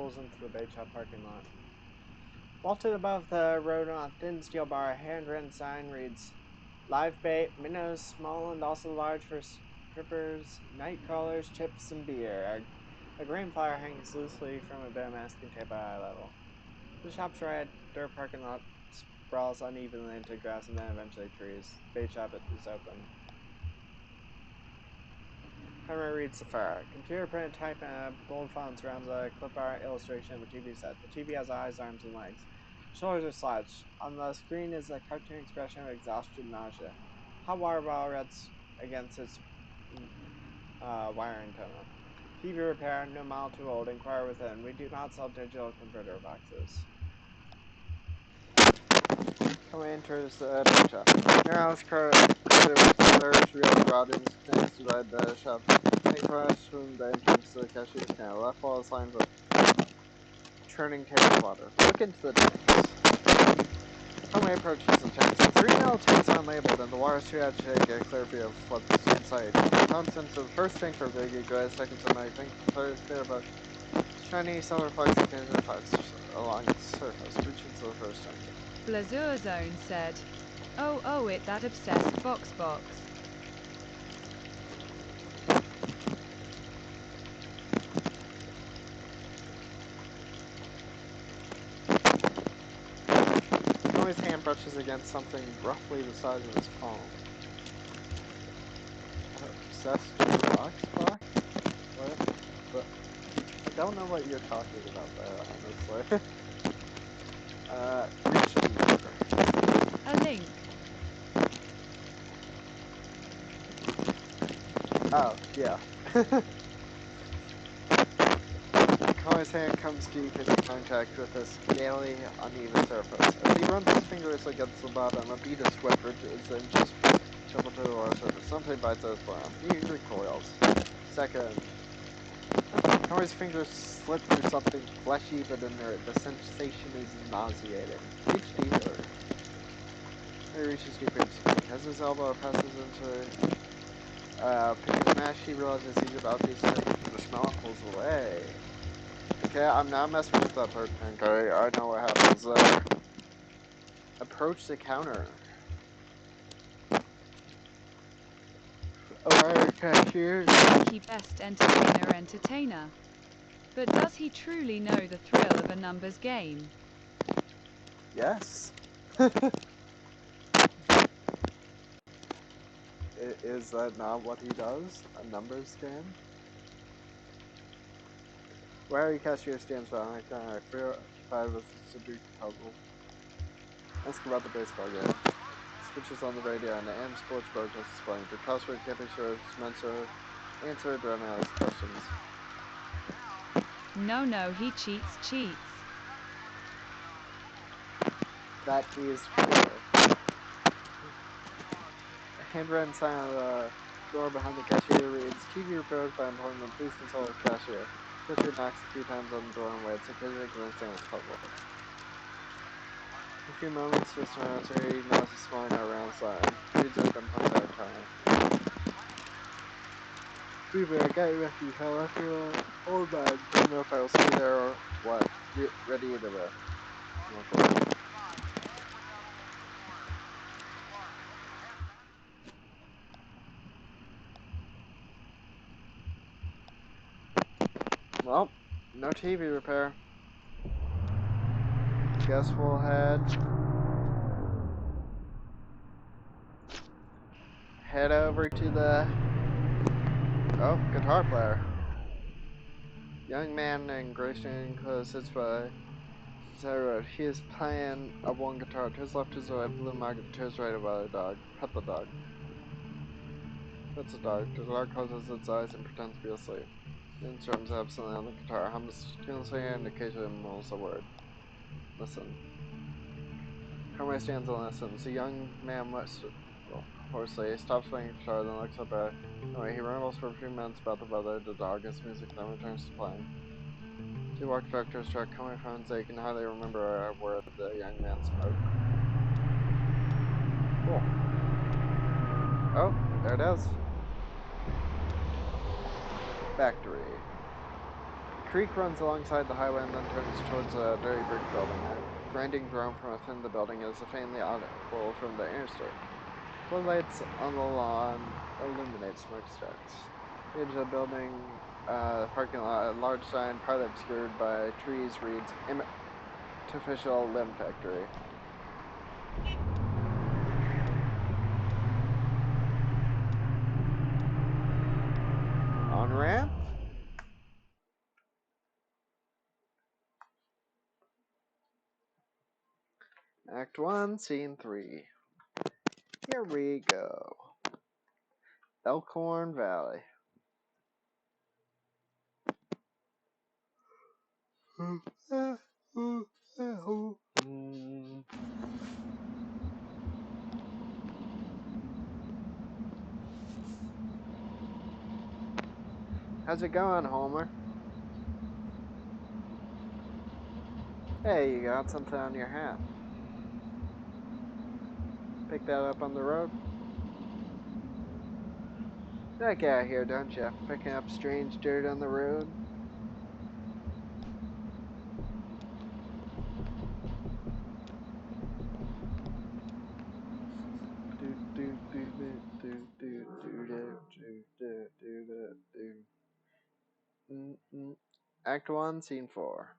[SPEAKER 6] pulls into the bait shop parking lot. Vaulted above the road on a thin steel bar, a hand-written sign reads, "Live bait, minnows, small and also large for strippers, night crawlers, chips, and beer." A green flyer hangs loosely from a bit of masking tape at eye level. The shop's right dirt parking lot sprawls unevenly into grass and then eventually trees. The bait shop is open. Henry reads the fire. Computer printed type and bold font surrounds a clip art illustration of a TV set. The TV has eyes, arms, and legs. Shoulders are slouched. On the screen is a cartoon expression of exhaustion and nausea. Hot water bottle rests against its wire antenna. TV repair, no model too old, inquire within. We do not sell digital converter boxes. Conway enters the bait shop. Near crowded with large real rod stands beside the shop. Across from the entrance to the cashier's counter. Left wall is lined with churning table water. Look into the tanks. Conway approaches the tanks. The 3 metal tanks unlabeled, and the water is too agitated to get a clear view of what's inside. Comes into the first tank for Biggie, go ahead, second to Mike. Tank is clear, but shiny silver flags begin to flags along its surface. Reach into the first tank.
[SPEAKER 2] Blazurzone said, "Oh, it that obsessed box.
[SPEAKER 6] Conway's hand brushes against something roughly the size of his palm. Obsessed box? What? But I don't know what you're talking about there, honestly. Reach deeper.
[SPEAKER 2] A link.
[SPEAKER 6] Oh, yeah. Conway's hand comes deep into contact with this scaly, uneven surface. As he runs his fingers against the bottom, a bead of sweat bridges and just dribble to the water surface. Something bites at his forearm. He recoils. Second. Conway's fingers slip through something fleshy but inert. The sensation is nauseating. Reach deeper. He reaches deeper into the tank. As his elbow passes into picking the mash, he realizes he's about to be sick. The smell pulls away. Okay, I'm not messing with that part tank. I know what happens there. Approach the counter. Alright, cashier.
[SPEAKER 2] He best entertainer. But does he truly know the thrill of a numbers game?
[SPEAKER 6] Yes. Is that not what he does? A numbers game? Wary cashier stands behind the counter, preoccupied with the Sudoku puzzle. Ask about the baseball game. Switches on the radio and the AM sports broadcast is playing. The crossword can't be sure it's meant to answer Donnell's questions.
[SPEAKER 2] No, he cheats.
[SPEAKER 6] That is clear. A handwritten sign on the door behind the cashier reads, TV repairs by employment, please consult the cashier. Cashier knocks a few times on the door and waits, occasionally glancing at his puzzle. A few moments just after he knows a small note around sign. Reads it and puts out time. Anyway, I got you after you fell off your old man. Don't know if I'll stay there or what. Get ready either way. Okay. Well, no TV repair. Guess we'll head over to the guitar player. Young man in gray string clothes sits by the road. He is playing a one guitar. To his left is a blue mug. To his right about a dog. Pet the dog. Pets the dog. The dog closes its eyes and pretends to be asleep. He strums absently on the guitar, hums tunelessly and occasionally mumbles a word. Listen. Conway stands and listens. The young man hoarsely stops playing the guitar, then looks up at Conway. He rambles for a few minutes about the weather, the dog, his music, then returns to playing. He walks back to his truck. Conway finds that he can hardly remember a word the young man spoke. Cool. Oh, there it is. Factory.
[SPEAKER 1] creek runs alongside the highway and then turns towards a dirty brick building. A grinding drone from within the building is faintly audible from the interstate. Floodlights on the lawn illuminate smokestacks. The edge of the building, parking lot, a large sign, partly obscured by trees, reads Artificial Limb Factory. On ramp? Act 1, Scene 3. Here we go. Elkhorn Valley. How's it going, Homer? Hey, you got something on your hat. Pick that up on the road? Heck out here, don't you? Picking up strange dirt on the road? Act 1, Scene 4.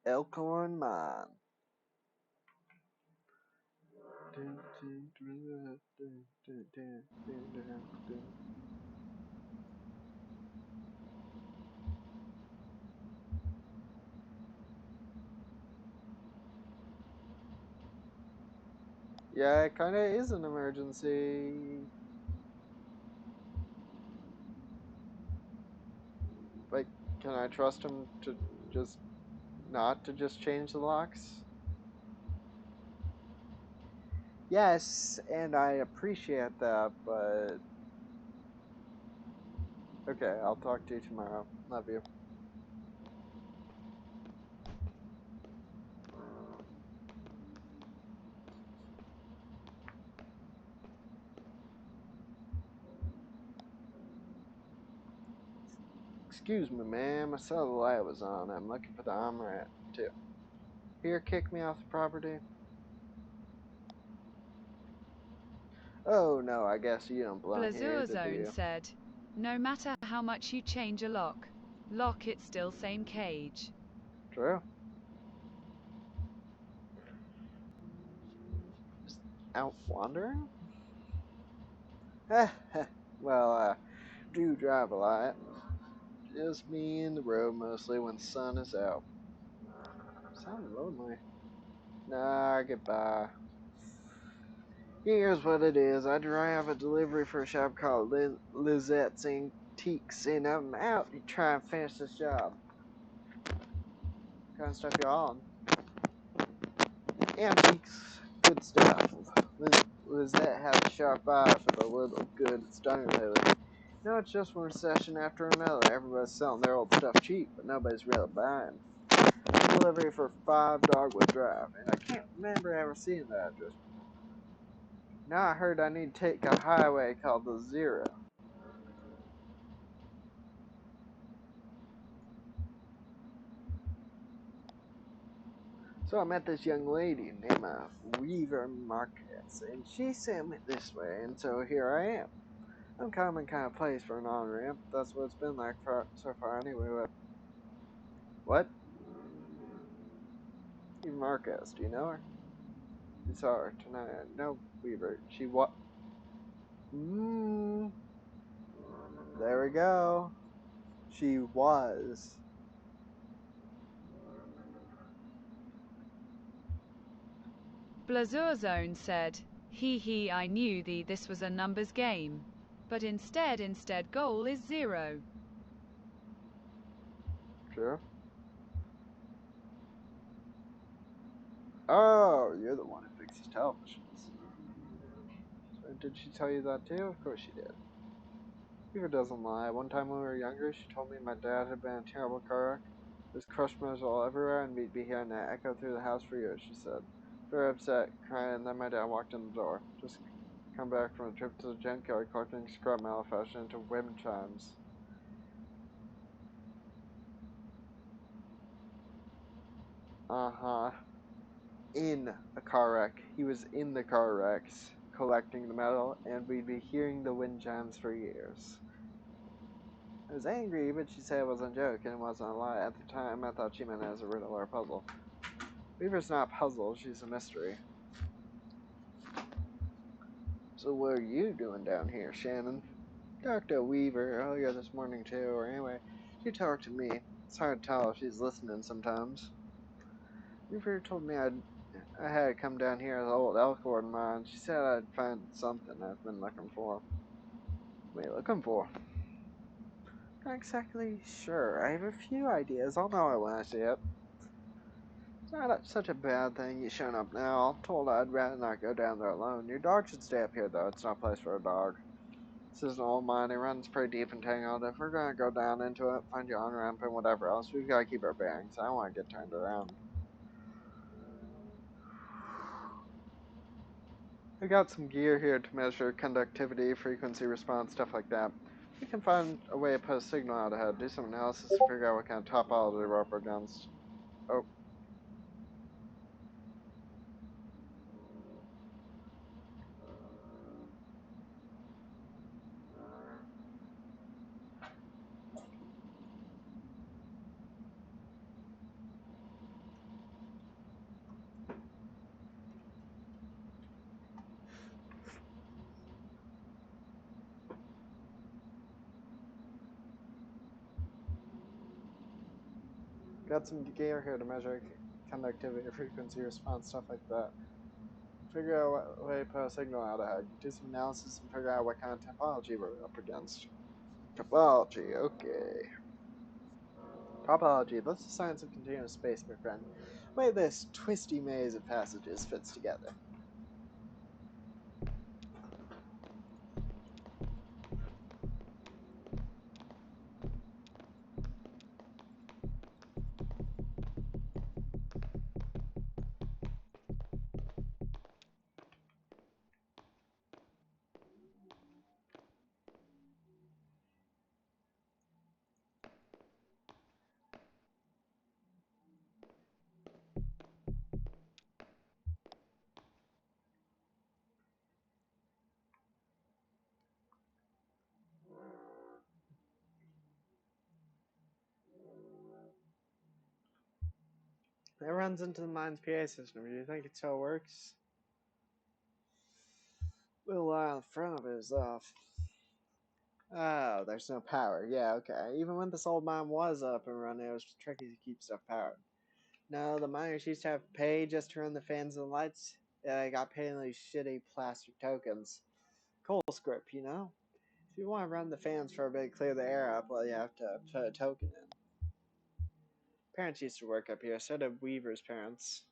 [SPEAKER 1] Elkhorn Mine. Yeah, it kinda is an emergency. Like, can I trust him to just not to just change the locks? Yes, and I appreciate that, but okay, I'll talk to you tomorrow. Love you. Excuse me, ma'am. I saw the light was on. I'm looking for the arm rat, too. Here, kick me off the property. Oh, no, I guess you don't belong here either, do
[SPEAKER 2] Blazurzone
[SPEAKER 1] you?
[SPEAKER 2] said, no matter how much you change a lock, it's still same cage.
[SPEAKER 1] True. Just out wandering? Well, do drive a lot. Just me and the road mostly when the sun is out. Sound lonely. Nah, I get by. Here's what it is. I drive a delivery for a shop called Lizette's Antiques, and I'm out to try and finish this job. Kind of stuff you're on. Antiques, good stuff. Lizette has a sharp eye for the little good it's done lately. No, it's just one recession after another. Everybody's selling their old stuff cheap, but nobody's really buying. Delivery for 5 Dogwood Drive, and I can't remember ever seeing that address before. Now I heard I need to take a highway called the Zero. So I met this young lady named Weaver Marquez, and she sent me this way, and so here I am. Uncommon kind of place for an on-ramp. That's what it's been like so far anyway. But what? Weaver Marquez, do you know her? You saw her tonight. No, Weaver. She what? There we go. She was.
[SPEAKER 2] Blazurzone said, hee I knew this was a numbers game. But instead goal is 0.
[SPEAKER 1] True. Oh, you're the one who fixes televisions. So did she tell you that too? Of course she did. Weaver doesn't lie. One time when we were younger, she told me my dad had been in a terrible car wreck. There's crushed metal everywhere, and we'd be hearing that echo through the house for years, she said. Very upset, crying, and then my dad walked in the door. Just come back from a trip to the junkyard collecting scrap metal fashioned into wind chimes. Uh-huh. In a car wreck. He was in the car wrecks collecting the metal, and we'd be hearing the wind chimes for years. I was angry, but she said it wasn't a joke and it wasn't a lie. At the time, I thought she meant it as a riddle or a puzzle. Weaver's not a puzzle, she's a mystery. So what are you doing down here, Shannon? Talked to Weaver earlier this morning too, or anyway, she talked to me. It's hard to tell if she's listening sometimes. Weaver told me I had to come down here as an old Elkhorn of mine. She said I'd find something I've been looking for. What are you looking for? Not exactly sure. I have a few ideas. I'll know it when I see it. It's not such a bad thing you showing up now. I'm told I'd rather not go down there alone. Your dog should stay up here, though. It's not a place for a dog. This is an old mine. It runs pretty deep and tangled. If we're gonna go down into it, find your on-ramp and whatever else, we've gotta keep our bearings. I don't want to get turned around. I got some gear here to measure conductivity, frequency response, stuff like that. We can find a way to put a signal out ahead, do some analysis to figure out what kind of topology we're up against. Oh. Got some gear here to measure conductivity, frequency response, stuff like that. Figure out what way to put a signal out ahead. Do some analysis and figure out what kind of topology we're up against. Topology, okay. Topology, that's the science of continuous space, my friend. The way this twisty maze of passages fits together. It runs into the mine's PA system. Do you think it still works? Little eye on the front of it is off. Oh, there's no power. Yeah, okay. Even when this old mine was up and running, it was tricky to keep stuff powered. No, the miners used to have to pay just to run the fans and the lights. Yeah, they got paid in these shitty plastic tokens. Coal script, you know? If you want to run the fans for a bit, clear the air up, well, you have to put a token in. Parents used to work up here, so did Weaver's parents.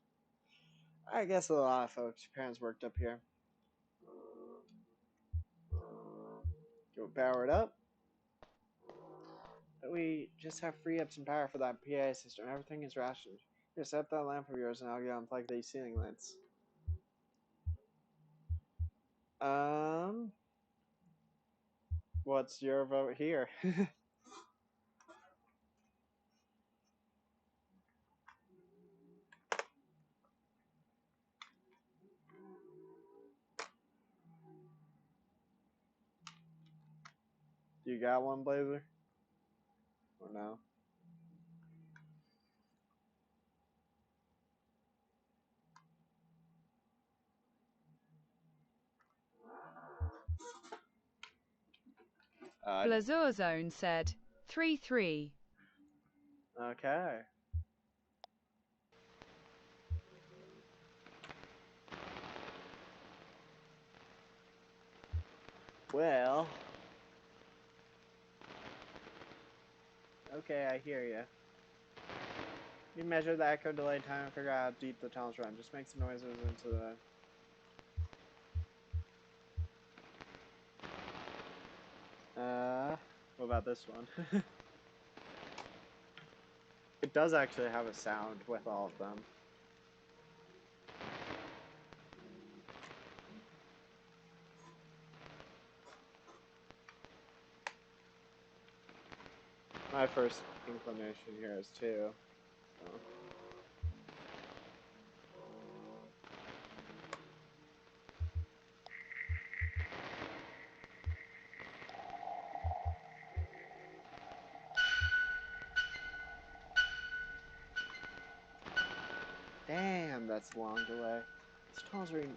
[SPEAKER 1] I guess a lot of folks' parents worked up here. Go power it up. But we just have free up some power for that PA system. Everything is rationed. Here, set up that lamp of yours and I'll go unplug these ceiling lights. What's your vote here? You got one, Blazer? Or no?
[SPEAKER 2] Blazorzone said 3-3.
[SPEAKER 6] Okay. Well. Okay, I hear you. You measure the echo delay time and figure out how deep the tunnels run. Just make some noises into the... What about this one? It does actually have a sound with all of them. My first inclination here is 2. So. Damn, that's a long delay. These tunnels run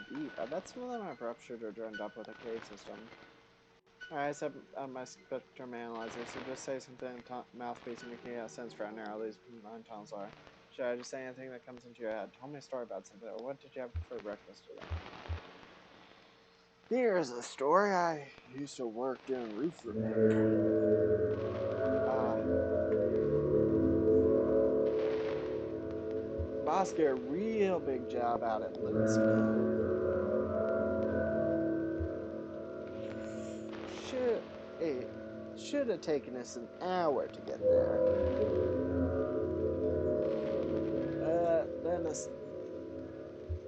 [SPEAKER 6] deep. I bet some of them have ruptured or joined up with a cave system. Alright, I set up my spectrum analyzer, so just say something in mouthpiece and you can get a sense for how narrow these 9 tunnels are. Should I just say anything that comes into your head? Tell me a story about something, or what did you have for breakfast today?
[SPEAKER 1] Here's a story. I used to work doing roof repair.
[SPEAKER 6] Boss get a real big job out at Livingston. It should have taken us an hour to get there.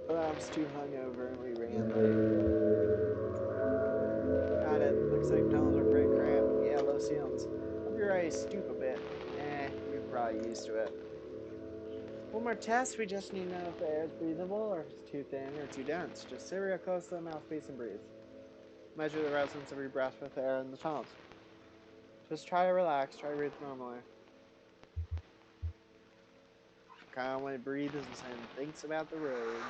[SPEAKER 6] But I was too hungover and we ran late. God, it looks like tunnels are pretty cramped. Yeah, low ceilings. Hope you're ready to stoop a bit. You're probably used to it. One more test, we just need to know if the air is breathable, or if it's too thin or too dense. Just sit real close to the mouthpiece and breathe. Measure the resonance of your breath with the air in the tunnels. Just try to relax, try to breathe normally. Kind of want to breathe and thinks about the road.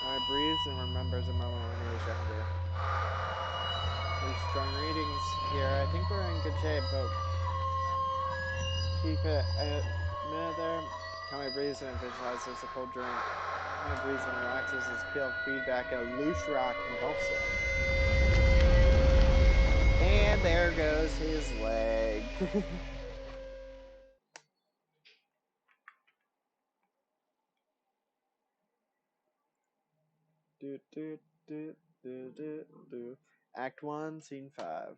[SPEAKER 6] When he breathes and remembers a moment when he was younger. Pretty strong readings here. I think we're in good shape, but keep it a minute there. How he breathes and visualizes a cold drink. How he breathes and relaxes his feel feedback at a loose rock convulsing. And there goes his leg. Do, do, do, do, do, do. Act 1, Scene 5.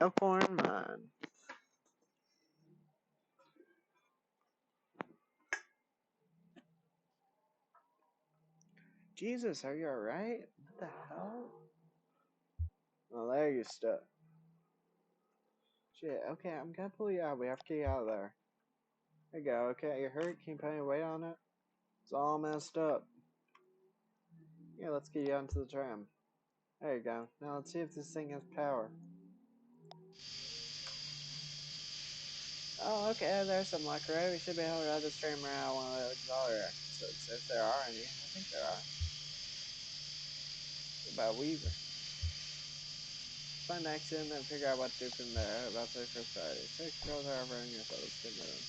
[SPEAKER 6] A foreign mind. Jesus, are you alright? What the hell? Oh, there you stuck. Shit, okay, I'm gonna pull you out. We have to get you out of there. There you go, okay, you're hurt? Can you put any weight on it? It's all messed up. Yeah, let's get you onto the tram. There you go. Now let's see if this thing has power. Oh, okay, there's some luck, right? We should be able to ride this tram around one of the auxiliary exits, if there are any. I think there are. What about Weaver? Find an accident and figure out what to do from there. About the first priority. 6 girls are over on your so let's get moving.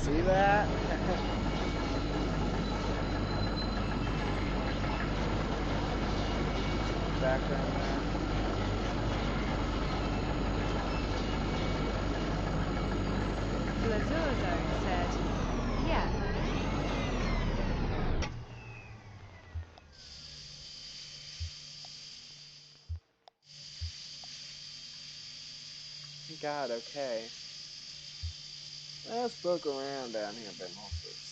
[SPEAKER 6] See that? Background there.
[SPEAKER 2] Blazor Zone said, yeah.
[SPEAKER 6] God, okay. Let's poke around down here a bit more first.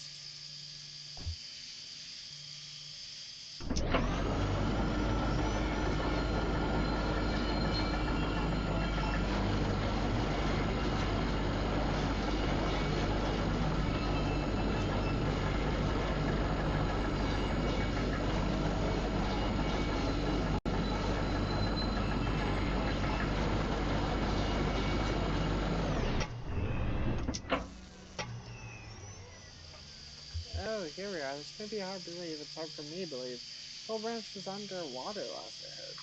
[SPEAKER 6] Oh, here we are. This may be hard to believe. It's hard for me to believe. The whole branch was underwater last I heard.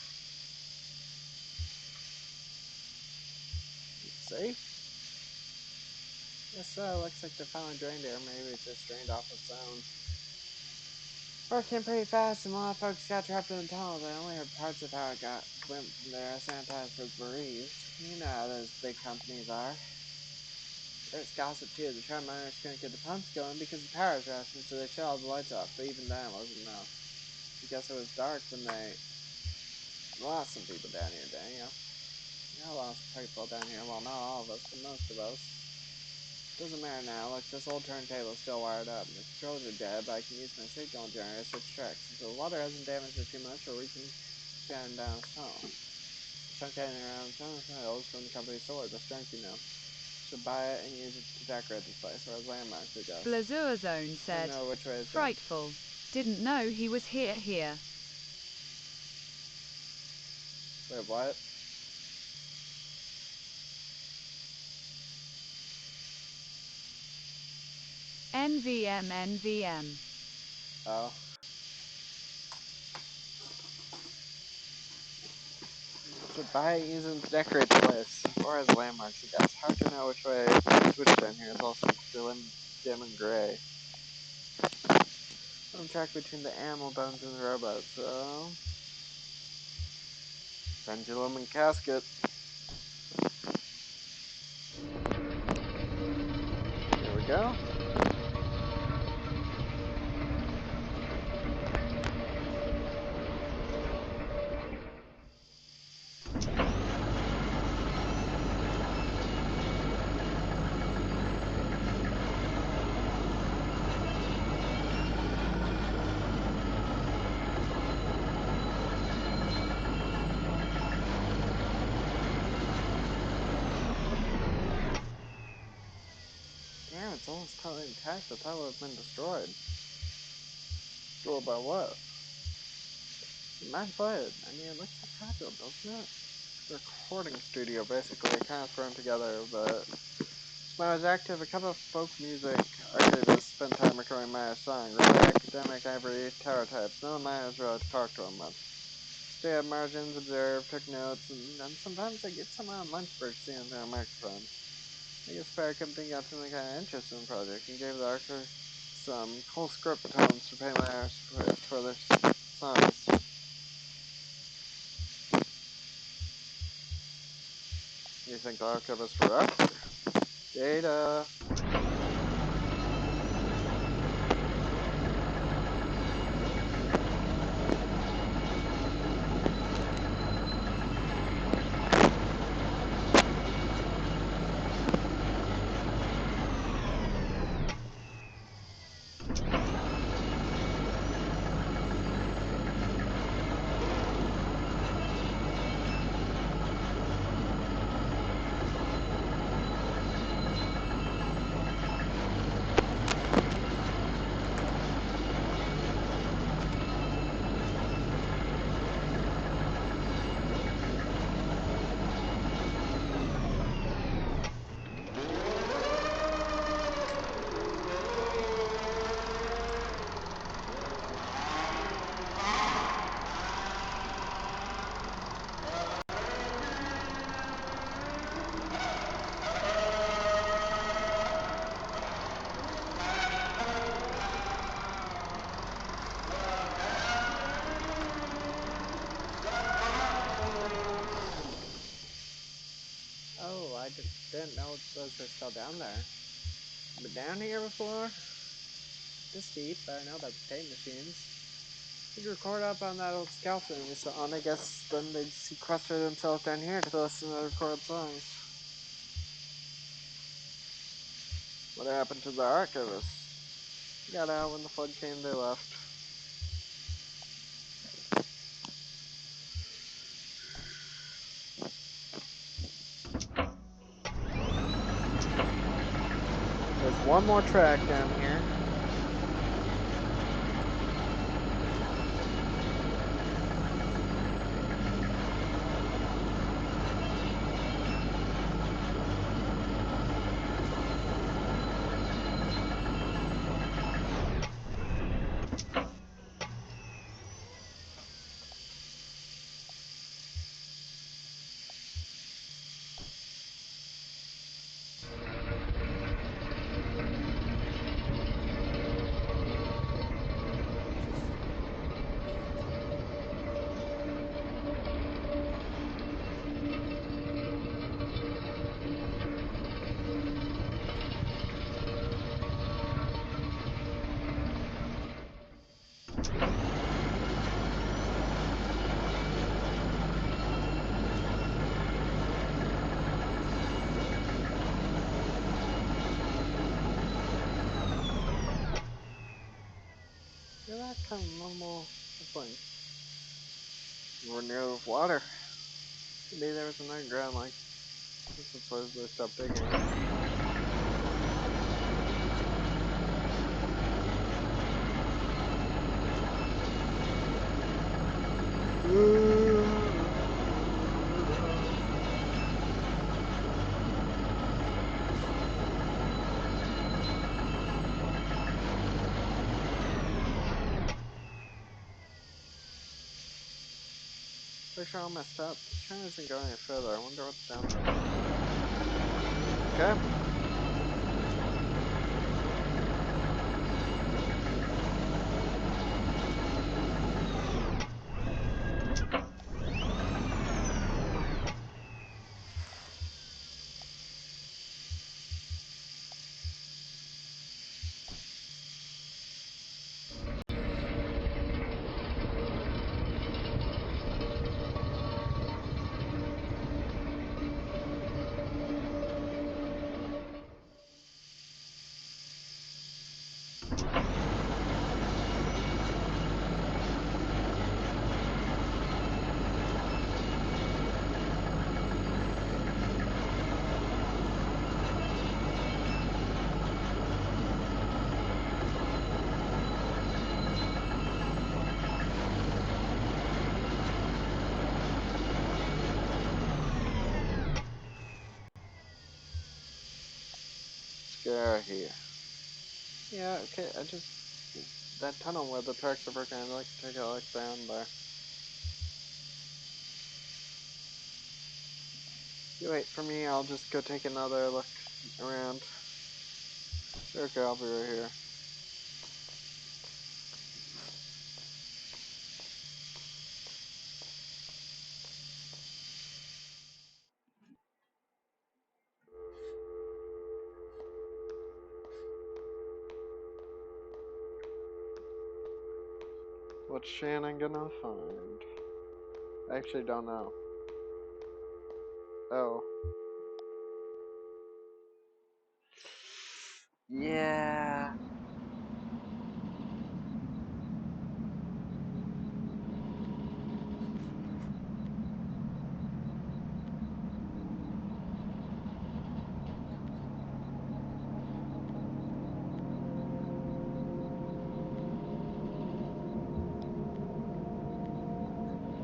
[SPEAKER 6] See? Guess so. Looks like they finally drained it, or maybe it just drained off its own. Working pretty fast, and a lot of folks got trapped in the tunnel. They only heard parts of how it got glimpsed from there. Sanitize was bereaved. You know how those big companies are. There's gossip too. The trap miners couldn't get the pumps going because the power's rationed, so they shut all the lights off. But even that wasn't enough. I guess it was dark when they lost some people down here, Daniel. Yeah, lost people down here. Well, not all of us, but most of us. Doesn't matter now. Look, this old turntable is still wired up. The controls are dead, but I can use my signal generator to switch tracks. If the water hasn't damaged it too much, or we can scan down stone. Chunking around stone tiles from the company's store. That's junk, you know. Should buy it and use it to decorate this place, or as landmarks, I guess.
[SPEAKER 2] Blazurazone said,
[SPEAKER 6] know which way is
[SPEAKER 2] frightful. Didn't know he was here.
[SPEAKER 6] Wait, what?
[SPEAKER 2] NVM.
[SPEAKER 6] Oh. Should buy it using to decorate the place, or as landmarks, I guess. Hard to know which way to switch down here. It's also dim and gray. I'm tracked between the animal bones and the robot, so... Pendulum and casket. There we go. Damn, it's almost totally intact. I thought it would have been destroyed. Destroyed by what? Nice blade. I mean, it looks like fragile, doesn't it? It's a recording studio, basically. Kind of thrown together, but... When I was active, a couple of folk music archivists spent time recording Myers' song. Really academic, ivory, tower types. None of Myers really talked to him much. Stay at margins, observe, took notes, and sometimes I get someone on lunch break singing through a microphone. I guess Perry couldn't think out something kind of interesting in the project and gave the archer some full script tones to pay Myers for their songs. You think the archivist for us? Data. Oh, I just didn't know those were still down there. Been down here before? This deep, but I know about the tape machines. You could record up on that old scaffolding you saw on. I guess then they'd sequester themselves down here to listen to the recorded songs. What happened to the archivists? They got out when the flood came, they left. There's one more track down here.
[SPEAKER 1] kind of normal thing. We're near the water. Maybe there was some underground, like, this is where they stopped digging. Picture all messed up. The train isn't going any further. I wonder what's down there. Okay. Let's get out of here. Yeah, okay, that tunnel where the tracks are broken, I'd like to take a look down there. You wait for me, I'll just go take another look around. Okay, I'll be right here. What's Shannon gonna find? I actually don't know. Oh. Yeah.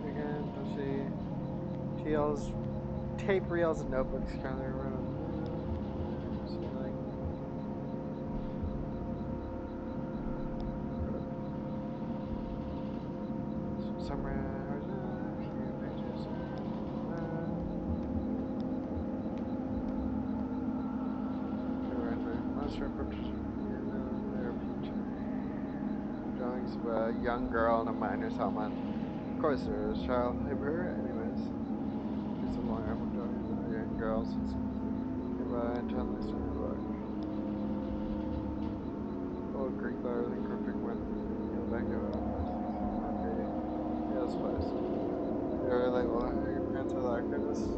[SPEAKER 1] Again, to see Teal's tape reels and notebooks kind of around. See, like, somewhere. Drawings of a young girl in a miner's helmet. Of course, there is child labor. Anyways, these are long arm drawings of young girls. Nearby, intently studying the book. Old Greek letters and cryptic went in the back of it. Okay, yes, place. They're like, well, your parents are the archivists?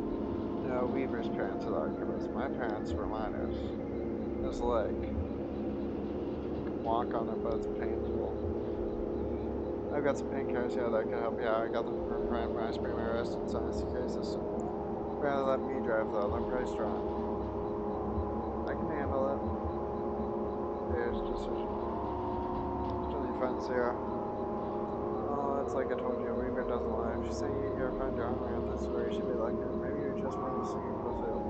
[SPEAKER 1] No, Weaver's parents are the archivists. My parents were miners. There's a lake. You can walk on it, but it's painful. I've got some painkillers here that can help you out. I got them from Prime when I sprained my wrist and sinus cases. Rather let me drive though, I'm pretty strong. I can handle it. Here's decision. Still need friends here. Oh, it's like I told you, Weaver doesn't lie. If she's saying you're find your arm around this story, she'd be like, maybe you're just practicing in Brazil.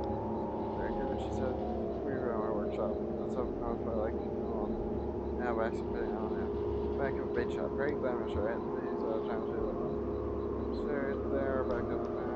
[SPEAKER 1] Very good, she said. Weaver in my workshop. That's up north by like, now back some putting on it. Back of a bait shop. Very glamorous, right? These times we live in. Sir, there, back up there.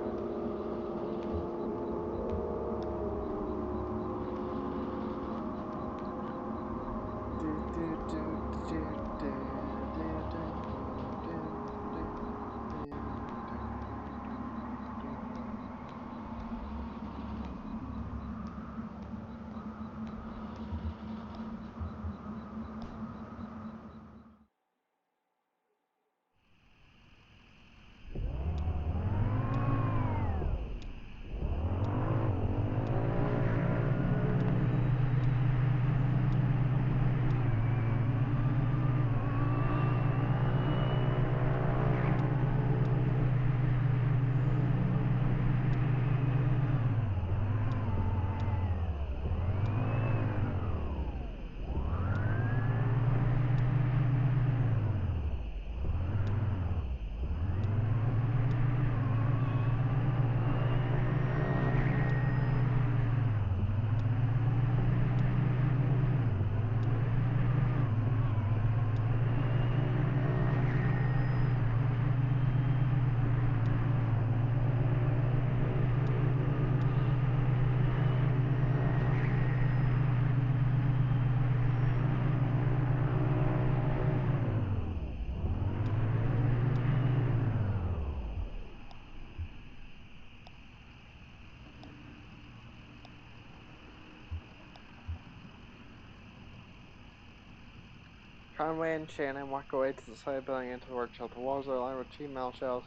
[SPEAKER 6] Conway and Shannon walk away to the side of the building into the workshop. The walls are lined with cheap metal shelves,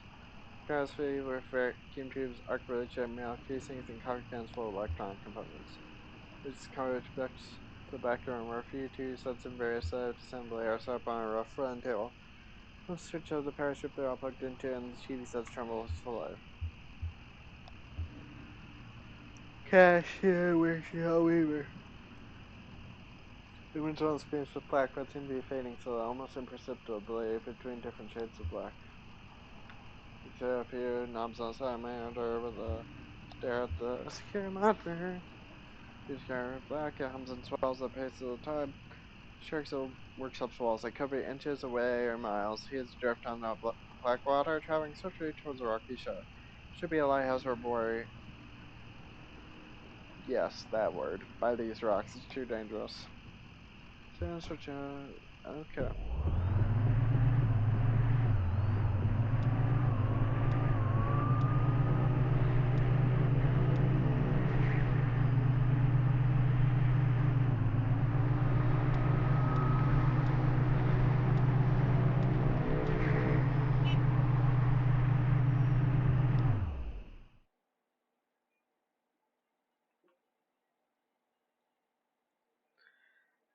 [SPEAKER 6] grass filled with vacuum tubes, arc-related chip metal casings, and coffee cans full of electronic components. It's Conway backs to the back room where a few two sets and various assembly are set up on a rough wooden table. The switch of the power strip they're all plugged into, and the TV sets tremble for life. Cashier, where's your Weaver? The windows on the screens with black but seem to be fading so almost imperceptibly between different shades of black. You see a few knobs on the side of my monitor with a stare at the secure monitor. These are black, it hums and swells at the pace of the time. Sharks of workshop's walls, they cover inches away or miles. He is adrift on the black water, traveling swiftly towards a rocky shore. Should be a lighthouse or a buoy. Yes, that word. By these rocks, it's too dangerous. Okay.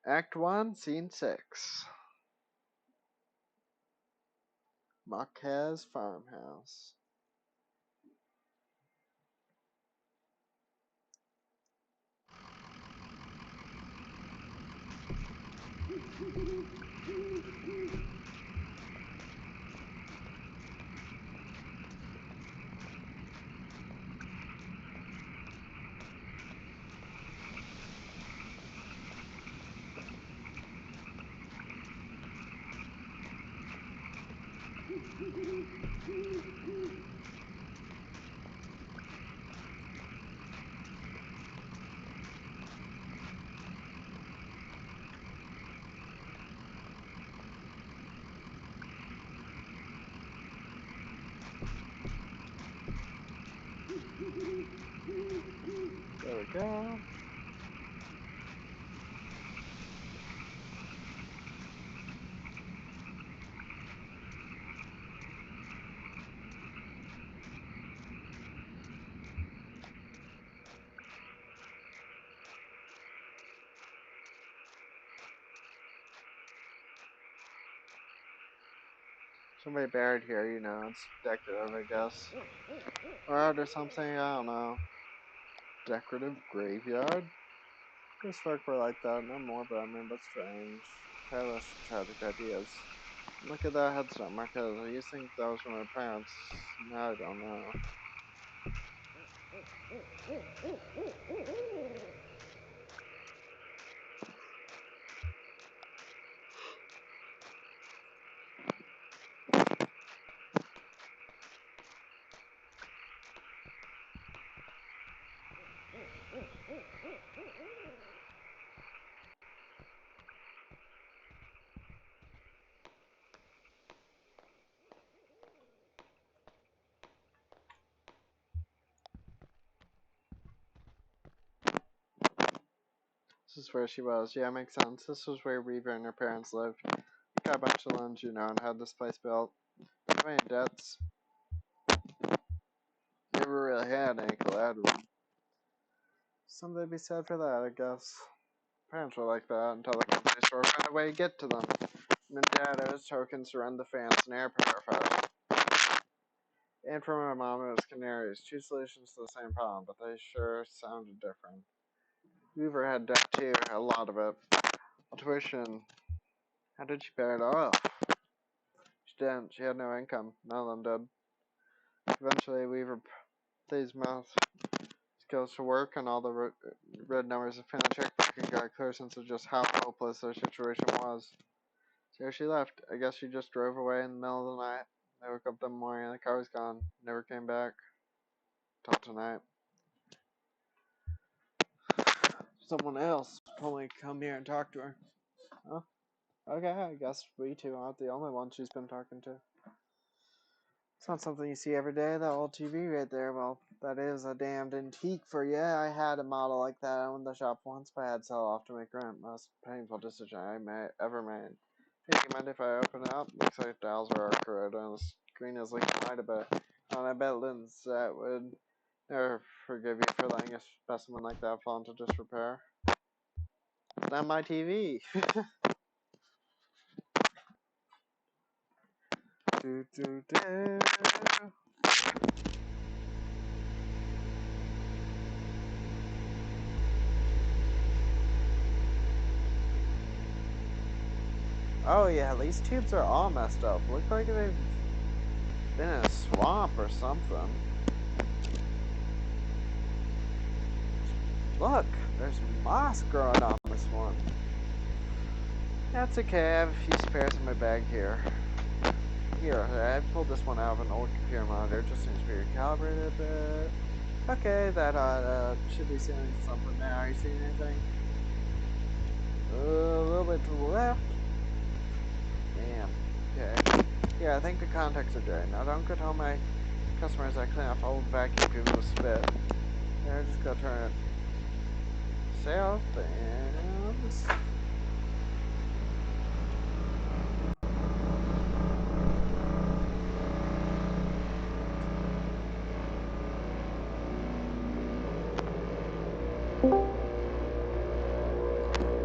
[SPEAKER 6] Act 1, Scene 6. Marquez Farmhouse. There we go. Somebody buried here, you know, it's decorative, I guess. Art or something, I don't know. Decorative graveyard? Chris folk were like that, no more, but I mean, but strange. Careless, tragic ideas. Look at that headstone, Marquez. I used to think that was from my parents. Now I don't know. This is where she was. Yeah, makes sense. This was where Weaver and her parents lived. Got a bunch of loans, you know, and had this place built. Paying debts. Never really had any collateral. Something to be said for that, I guess. Parents were like that until the company store found a way to get to them. Mendados tokens to run the fans and air purifier. And for my mom, it was canaries. Two solutions to the same problem, but they sure sounded different. Weaver had debt too, a lot of it. Tuition. How did she pay it off? She didn't. She had no income. None of them did. Eventually, Weaver put his mouth skills to work, and all the red numbers of the checkbook and got a clear sense of just how hopeless their situation was. So she left. I guess she just drove away in the middle of the night. They woke up that morning and the car was gone. Never came back. Till tonight. Someone else told me to come here and talk to her. Oh, okay, I guess we two aren't the only ones she's been talking to. It's not something you see every day, that old TV right there. Well, that is a damned antique for you. I had a model like that in the shop once, but I had to sell off to make rent. Most painful decision I ever made.
[SPEAKER 1] Hey, you mind if I open it up? Looks like dials are correct on the screen is like quite a bit. And I bet Linsette would never forgive you for letting a specimen like that fall into disrepair. It's not my TV. do, do, do. Oh yeah, these tubes are all messed up. Look like they've been in a swamp or something. Look, there's moss growing on this one. That's okay, I have a few spares in my bag here. Here, I pulled this one out of an old computer monitor. It just seems to be recalibrated a bit. Okay, that should be seeing something now. Are you seeing anything? A little bit to the left. Man, okay. Yeah, I think the contacts are dry. Now don't go tell my customers I clean off old vacuum tubes with spit. They're just gonna turn it south and...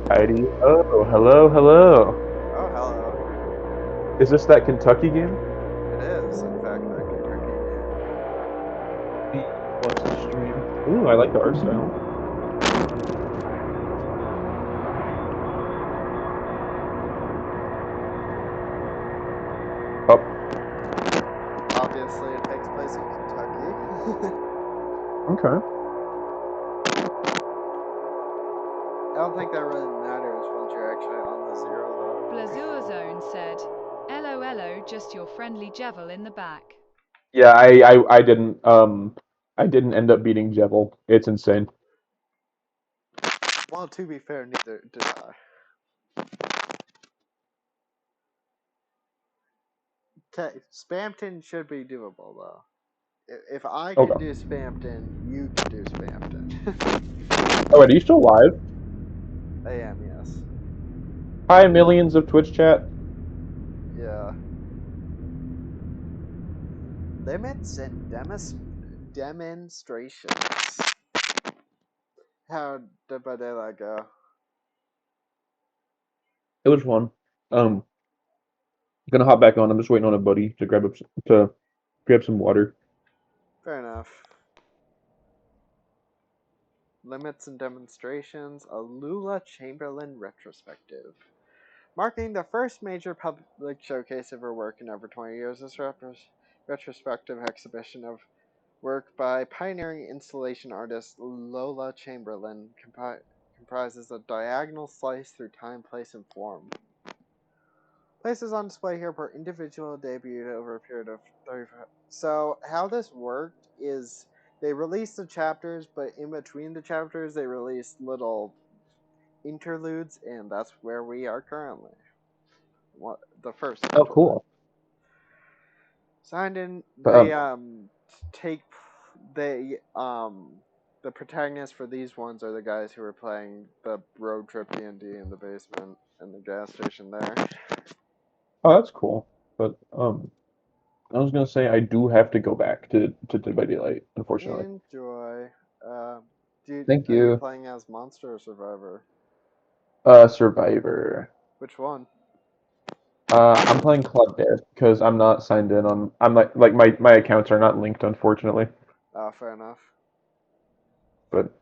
[SPEAKER 7] Heidi. Oh, hello, hello.
[SPEAKER 1] Oh, hello.
[SPEAKER 7] Is this that Kentucky game?
[SPEAKER 1] It is, in fact, that Kentucky game.
[SPEAKER 7] What's the stream? Ooh, I like the art style. Oh.
[SPEAKER 1] Obviously, it takes place in Kentucky.
[SPEAKER 7] Okay.
[SPEAKER 1] I don't think that really matters once you're actually on the zero, though.
[SPEAKER 2] Blazur Zone said, "LOLO, just your friendly Jevil in the back."
[SPEAKER 7] Yeah, I didn't end up beating Jevil. It's insane.
[SPEAKER 1] Well, to be fair, neither did I. Spamton should be doable, though. If I can
[SPEAKER 7] Okay.
[SPEAKER 1] do Spamton, you can do Spamton.
[SPEAKER 7] Oh, wait, are you still live?
[SPEAKER 1] I am, yes.
[SPEAKER 7] Hi, millions of Twitch chat.
[SPEAKER 1] Yeah. Limits and demonstrations. How did my daylight go?
[SPEAKER 7] It was fun. Gonna hop back on. I'm just waiting on a buddy to grab some water.
[SPEAKER 1] Fair enough. Limits and demonstrations, a Lula Chamberlain retrospective. Marking the first major public showcase of her work in over 20 years, this retrospective exhibition of work by pioneering installation artist Lola Chamberlain comprises a diagonal slice through time, place, and form. Places on display here per individual debuted over a period of 35. So how this worked is they released the chapters, but in between the chapters they released little interludes, and that's where we are currently. The first
[SPEAKER 7] Oh,
[SPEAKER 1] interlude.
[SPEAKER 7] cool.
[SPEAKER 1] Signed in,
[SPEAKER 7] Um,
[SPEAKER 1] the protagonists for these ones are the guys who were playing the road trip D&D in the basement and the gas station there.
[SPEAKER 7] Oh, that's cool. But I was gonna say I do have to go back to Dead by Daylight, unfortunately.
[SPEAKER 1] Enjoy.
[SPEAKER 7] Thank
[SPEAKER 1] Are you
[SPEAKER 7] you.
[SPEAKER 1] playing as Monster or Survivor?
[SPEAKER 7] Survivor.
[SPEAKER 1] Which one?
[SPEAKER 7] I'm playing Club Death because I'm not signed in on. I'm like my accounts are not linked, unfortunately.
[SPEAKER 1] Oh, fair enough.
[SPEAKER 7] But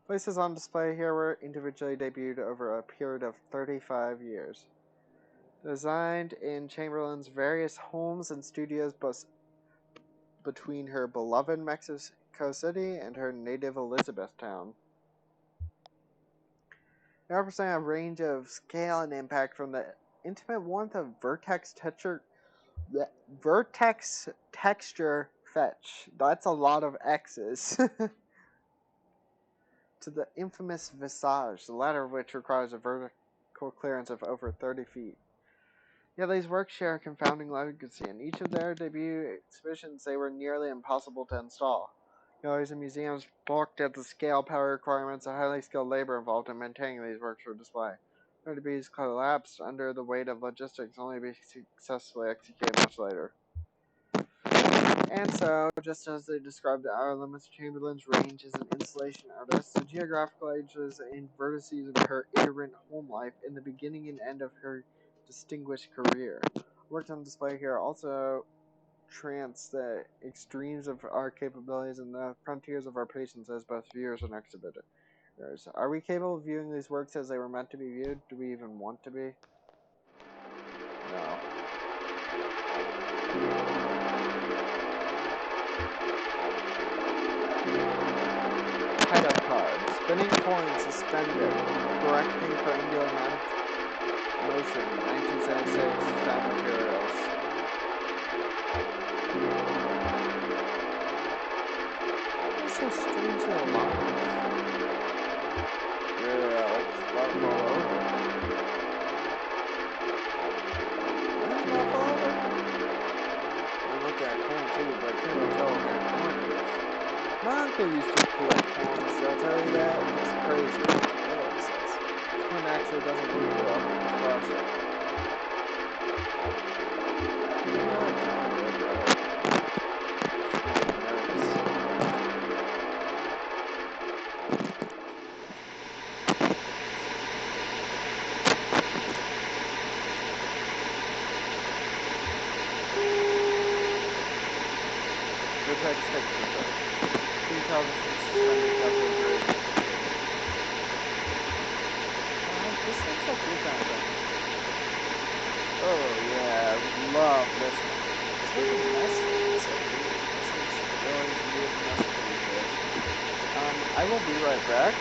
[SPEAKER 1] Places on display here were individually debuted over a period of 35 years. Designed in Chamberlain's various homes and studios between her beloved Mexico City and her native Elizabethtown. They represent a range of scale and impact from the intimate warmth of vertex texture fetch. That's a lot of X's. To the infamous visage, the latter of which requires a vertical clearance of over 30 feet. Yet these works share a confounding legacy. In each of their debut exhibitions, they were nearly impossible to install.
[SPEAKER 6] Galleries and museums balked at the scale, power requirements, and highly skilled labor involved in maintaining these works for display. Sotheby's collapsed under the weight of logistics, only to be successfully executed much later. And so, just as they described the outer limits of Chamberlain's range as an installation artist, the geographical edges and vertices of her errant home life in the beginning and end of her distinguished career. Works on display here also trance the extremes of our capabilities and the frontiers of our patience as both viewers and exhibitors. Are we capable of viewing these works as they were meant to be viewed? Do we even want to be? No. Head-up card. Spinning coin suspended. Correcting for angular motion. 1976. Sound materials. It's so strangely alive. Yeah, it's about to fall over. Coin's about to fall over? I look at coin too, but I can't really tell what kind of coin it is. My uncle used to collect coins, did I tell you that? He's crazy. He's really obsessed. This coin actually doesn't move real. I think it's plastic. I'm really telling real bright. It's making me nervous. Vertex texture. 3,000 suspended calculator. This looks like your kind of thing. Oh yeah, I love this one. It's like a mess. It's so weird. This one's really weird to mess with these days. I will be right back.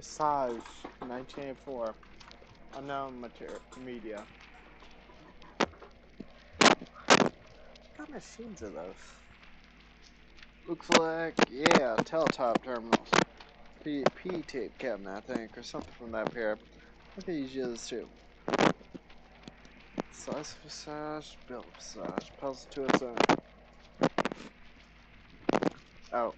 [SPEAKER 6] Visage, 1984. Unknown media. What machines are those?
[SPEAKER 1] Looks like, yeah, teletop terminals. P-tape cabinet, I think, or something from that pair. I could use those too. Slice of Visage, build a Visage, puzzle to its own. Oh.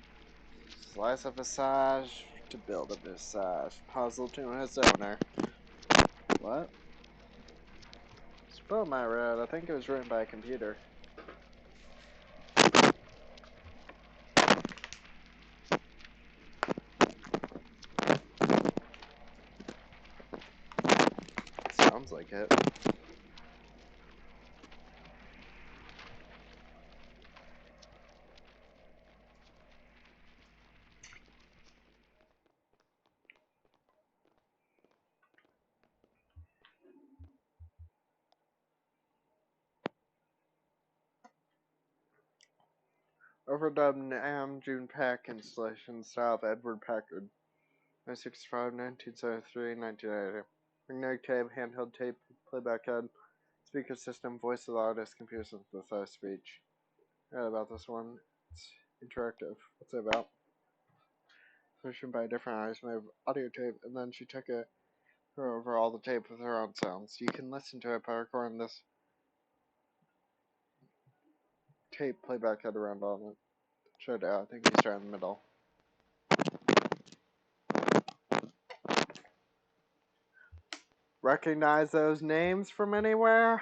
[SPEAKER 1] Slice of Visage to build a Visage, puzzle to its owner. What? Spell my read, I think it was written by a computer. Sounds like it. Overdubbed NAM June Pack installation style of Edward Packard. 1965, 1973, 1980. Magnetic tape, handheld tape, playback head, speaker system, voice of the artist, computer synthesized speech. I read about this one. It's interactive. What's it about? So she by different artists made audio tape, and then she took it over all the tape with her own sounds. You can listen to it by recording this tape playback head around on it. Showed out. I think you start in the middle. Recognize those names from anywhere?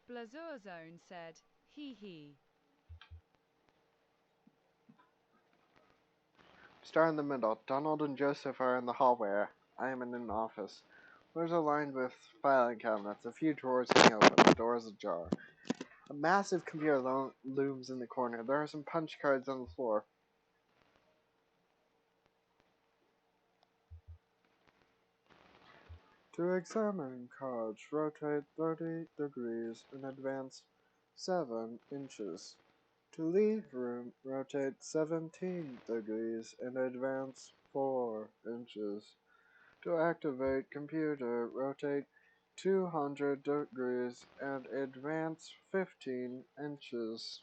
[SPEAKER 2] Blazurzone said, hee hee.
[SPEAKER 1] Start in the middle. Donald and Joseph are in the hallway. I am in an office. Doors are lined with filing cabinets. A few drawers hang open. The door is ajar. A massive computer looms in the corner. There are some punch cards on the floor. To examine cards, rotate 30 degrees and advance 7 inches. To leave room, rotate 17 degrees and advance 4 inches. To activate computer, rotate 200 degrees and advance 15 inches.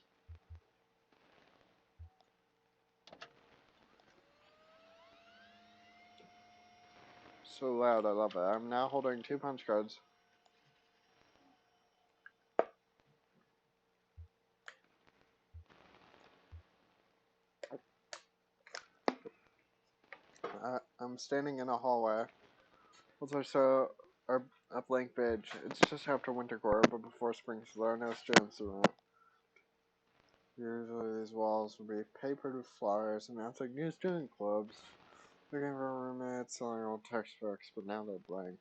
[SPEAKER 1] So loud, I love it. I'm now holding 2 punch cards. I'm standing in a hallway. Also, a blank page. It's just after winter quarter, but before spring, so there are no students around. Usually these walls would be papered with flyers announcing new student clubs, looking for roommates, selling old textbooks, but now they're blank.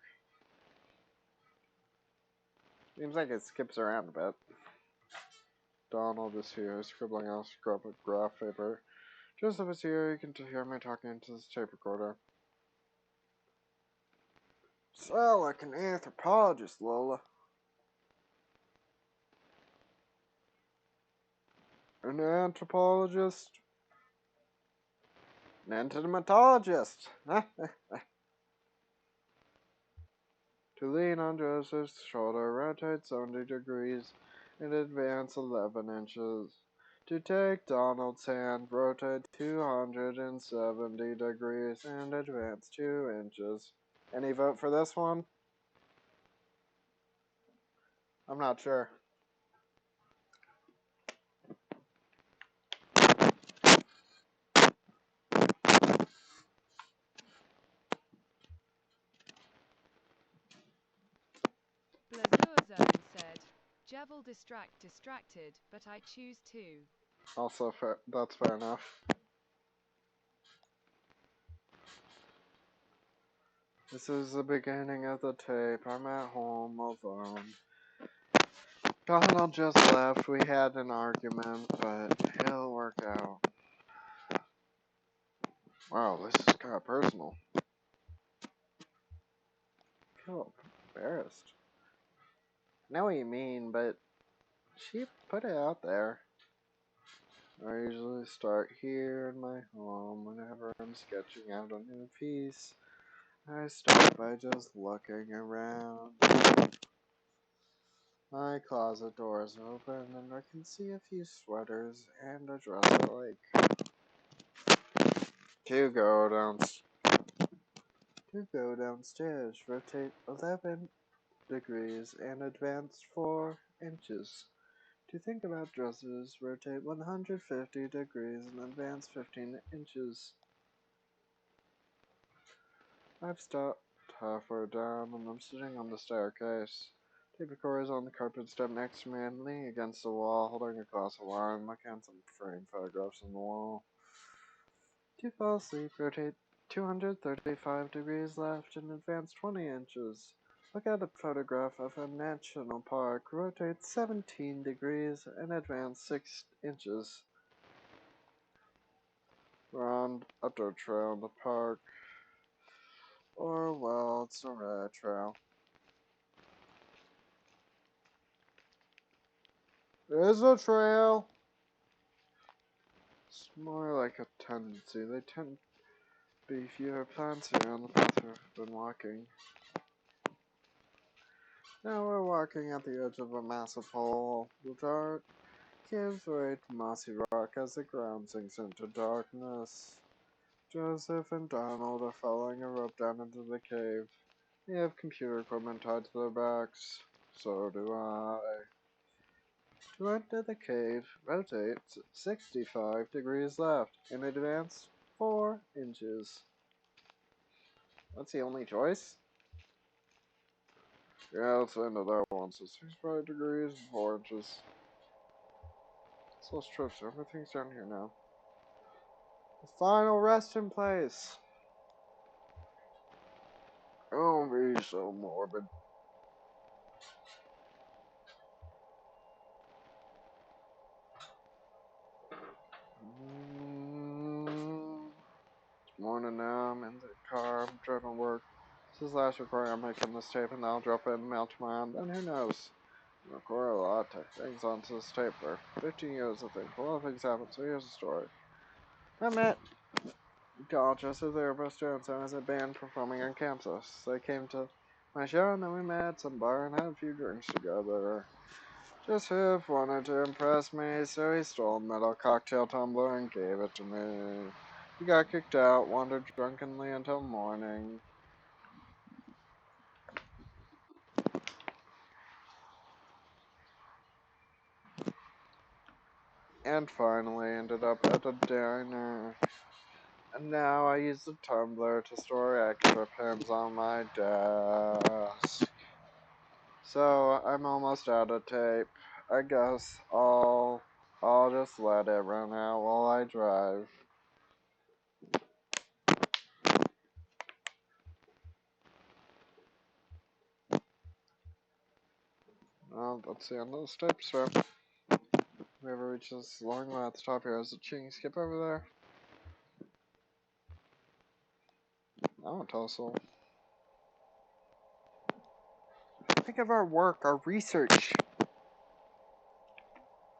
[SPEAKER 1] Seems like it skips around a bit. Donald is here, scribbling on a scrap of graph paper. Joseph is here, you can hear me talking into this tape recorder. Sound like an anthropologist, Lola. An anthropologist? An entomologist. To lean on Joseph's shoulder, rotate 70 degrees and advance 11 inches. To take Donald's hand, rotate 270 degrees and advance 2 inches. Any vote for this one? I'm not sure.
[SPEAKER 2] Blazurzone said, Jevil distracted, but I choose 2.
[SPEAKER 1] Also, fair, that's fair enough. This is the beginning of the tape. I'm at home alone. Donald just left. We had an argument, but it'll work out. Wow, this is kind of personal. Cool. embarrassed. I know what you mean, but she put it out there. I usually start here in my home whenever I'm sketching out a new piece. I start by just looking around. My closet door is open and I can see a few sweaters and a dress I like. To go downstairs, rotate 11 degrees and advance 4 inches. To think about dresses, rotate 150 degrees and advance 15 inches. I've stopped halfway down and I'm sitting on the staircase. Tape recorder is on the carpet step next to me and leaning against the wall, holding a glass of wine, looking at some framed photographs on the wall. To fall asleep, rotate 235 degrees left and advance 20 inches. Look at a photograph of a national park, rotate 17 degrees and advance 6 inches. Round a dirt trail in the park. Or, well, it's a rat trail. There's a trail! It's more like a tendency. They tend to be fewer plants here on the path we've been walking. Now we're walking at the edge of a massive hole. The dark gives way to mossy rock as the ground sinks into darkness. Joseph and Donald are following a rope down into the cave. They have computer equipment tied to their backs. So do I. To enter the cave, rotate 65 degrees left and advance 4 inches. That's the only choice? Yeah, let's end it that one. So 65 degrees and 4 inches. So strips, everything's down here now. The final resting place. Don't be so morbid. It's morning now. I'm in the car. I'm driving to work. This is the last recording I'm making this tape, and then I'll drop it in the mail tomorrow. And then who knows? I record a lot of things onto this tape for 15 years, I think. A lot of things happened, so here's the story. I met Dolce, the therapist, and so as a band performing on campus. They came to my show, and then we met at some bar and had a few drinks together. Joseph wanted to impress me, so he stole a metal cocktail tumbler and gave it to me. He got kicked out, wandered drunkenly until morning. And finally ended up at a diner. And now I use the tumbler to store extra pens on my desk. So I'm almost out of tape. I guess I'll just let it run out while I drive. Well, that's the end of the tape strip. Whoever reaches the long way at the top here has a chain skip over there. I want to tussle. Think of our work, our research.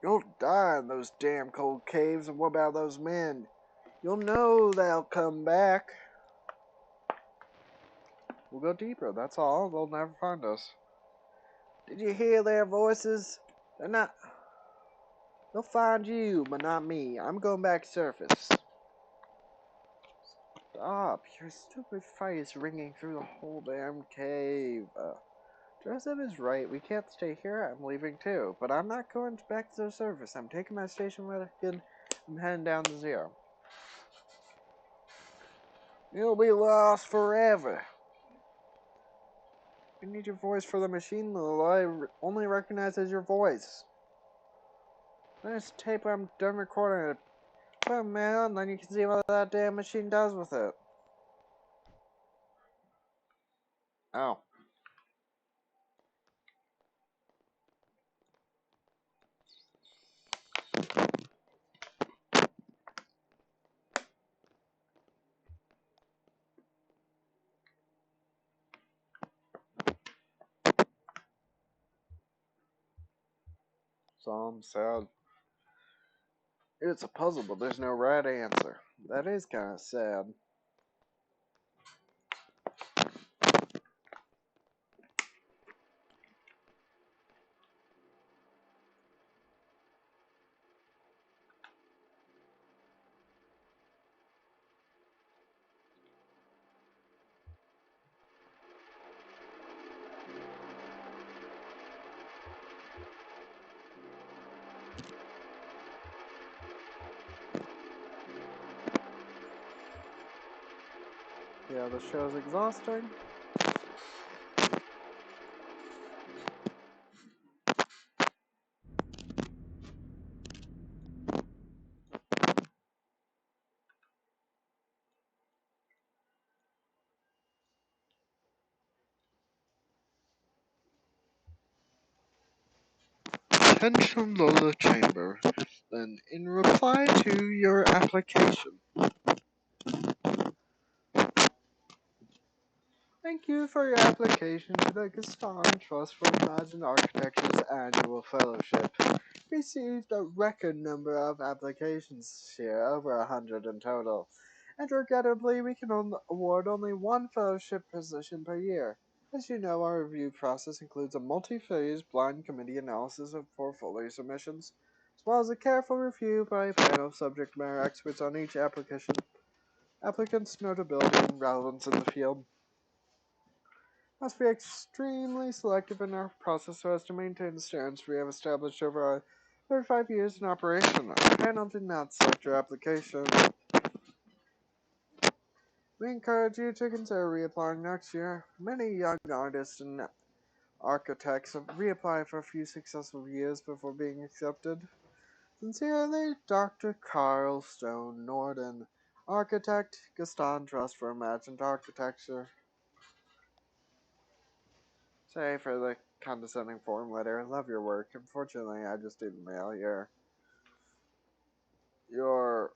[SPEAKER 1] You'll die in those damn cold caves, and what about those men? You'll know they'll come back. We'll go deeper, that's all. They'll never find us. Did you hear their voices? They're not... They'll find you, but not me. I'm going back to surface. Stop. Your stupid fight is ringing through the whole damn cave. Joseph is right. We can't stay here. I'm leaving too. But I'm not going back to the surface. I'm taking my station wagon. I'm heading down to zero. You'll be lost forever. I need your voice for the machine that I only recognize as your voice. There's tape I'm done recording it. Put it man, and then you can see what that damn machine does with it. Oh. So I'm sad. It's a puzzle, but there's no right answer. That is kind of sad. Yeah, the show's exhausting. Attention Lola Chamber. Then, in reply to your application, thank you for your application to the Gaston Trust for Imagined Architecture's annual fellowship. Received a record number of applications here, over 100 in total. And regrettably, we can award only one fellowship position per year. As you know, our review process includes a multi-phase blind committee analysis of portfolio submissions, as well as a careful review by a panel of subject matter experts on each applicant's notability and relevance in the field. Must be extremely selective in our process so as to maintain the standards we have established over our 35 years in operation. Our panel did not select your application. We encourage you to consider reapplying next year. Many young artists and architects have reapplied for a few successful years before being accepted. Sincerely, Dr. Carl Stone Norden, Architect, Gaston Trust for Imagined Architecture. Sorry for the condescending form letter. I love your work. Unfortunately, I just didn't mail here. Your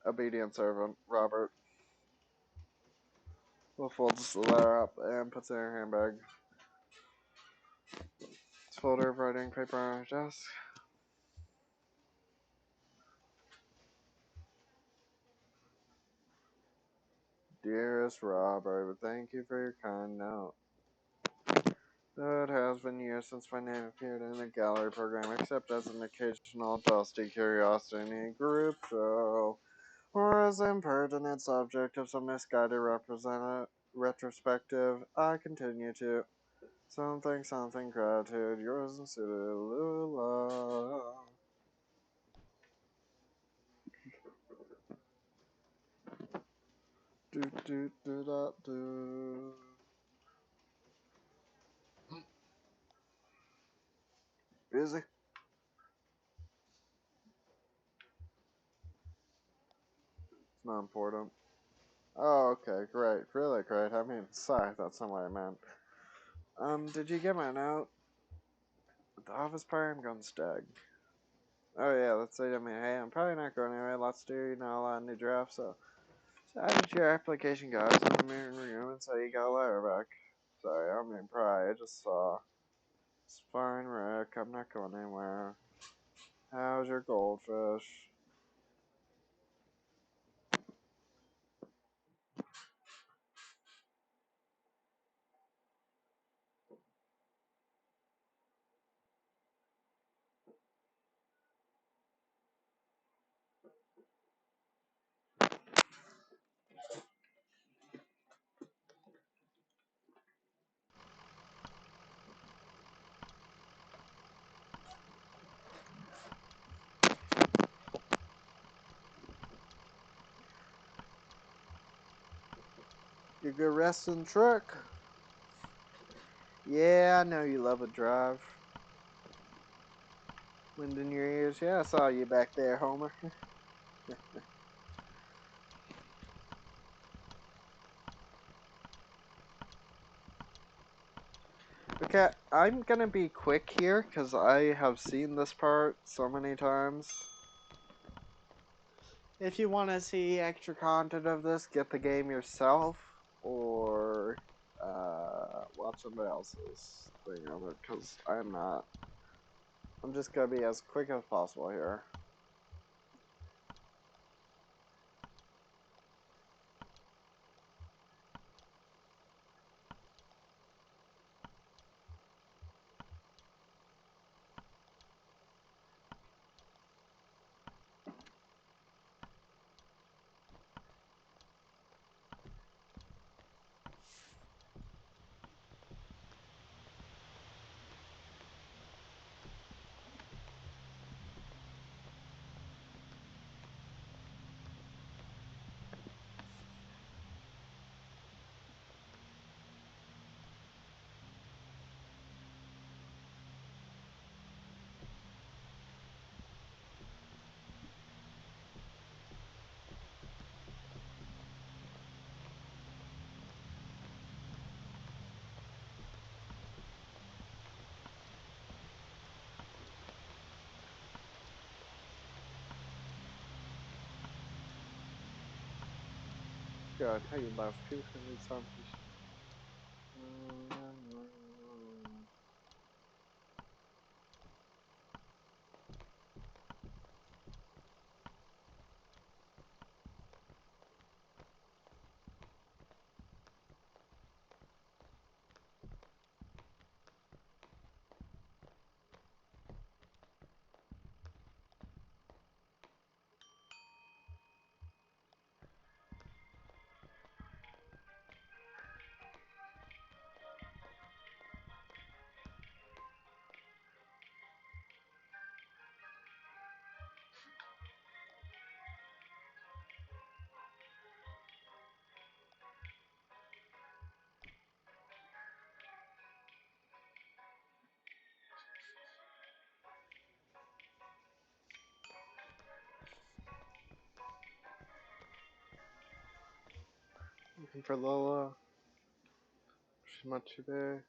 [SPEAKER 1] obedient servant, Robert. Will folds the letter up and puts it in her handbag. This folder of writing paper on her desk. Dearest Robert, thank you for your kind note. Though it has been years since my name appeared in the gallery program, except as an occasional dusty curiosity group show, or as an impertinent subject of some misguided retrospective, I continue to something gratitude, yours sincerely, Lula. Do do do da do. Busy? It's not important. Oh, okay, great. Really great. I mean, sorry, that's not what I meant. Did you get my note? At the office party, I'm going stag. Oh yeah, let's say to me, hey, I'm probably not going anywhere. Lots to do, a lot of new drafts, so how did your application go? I was in the meeting room and so you got a letter back. Sorry, I'm in pride. I just saw. It's fine, Rick. I'm not going anywhere. How's your goldfish? You good rest in the truck? Yeah, I know you love a drive. Wind in your ears. Yeah, I saw you back there, Homer. Okay, I'm gonna be quick here because I have seen this part so many times. If you want to see extra content of this, get the game yourself or watch somebody else's thing of it because I'm not. I'm just gonna be as quick as possible here. God, how you left people can need something. Looking for Lola. She's not too big.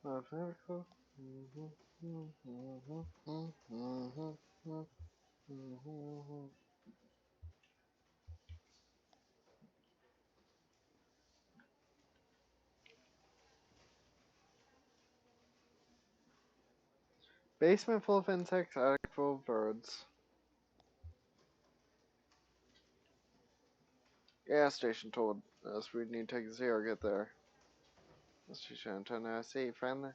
[SPEAKER 1] Vertical. Basement full of insects, attic full of birds. Gas station told us we'd need to take Zero to get there. She's antenna, I see, friendly.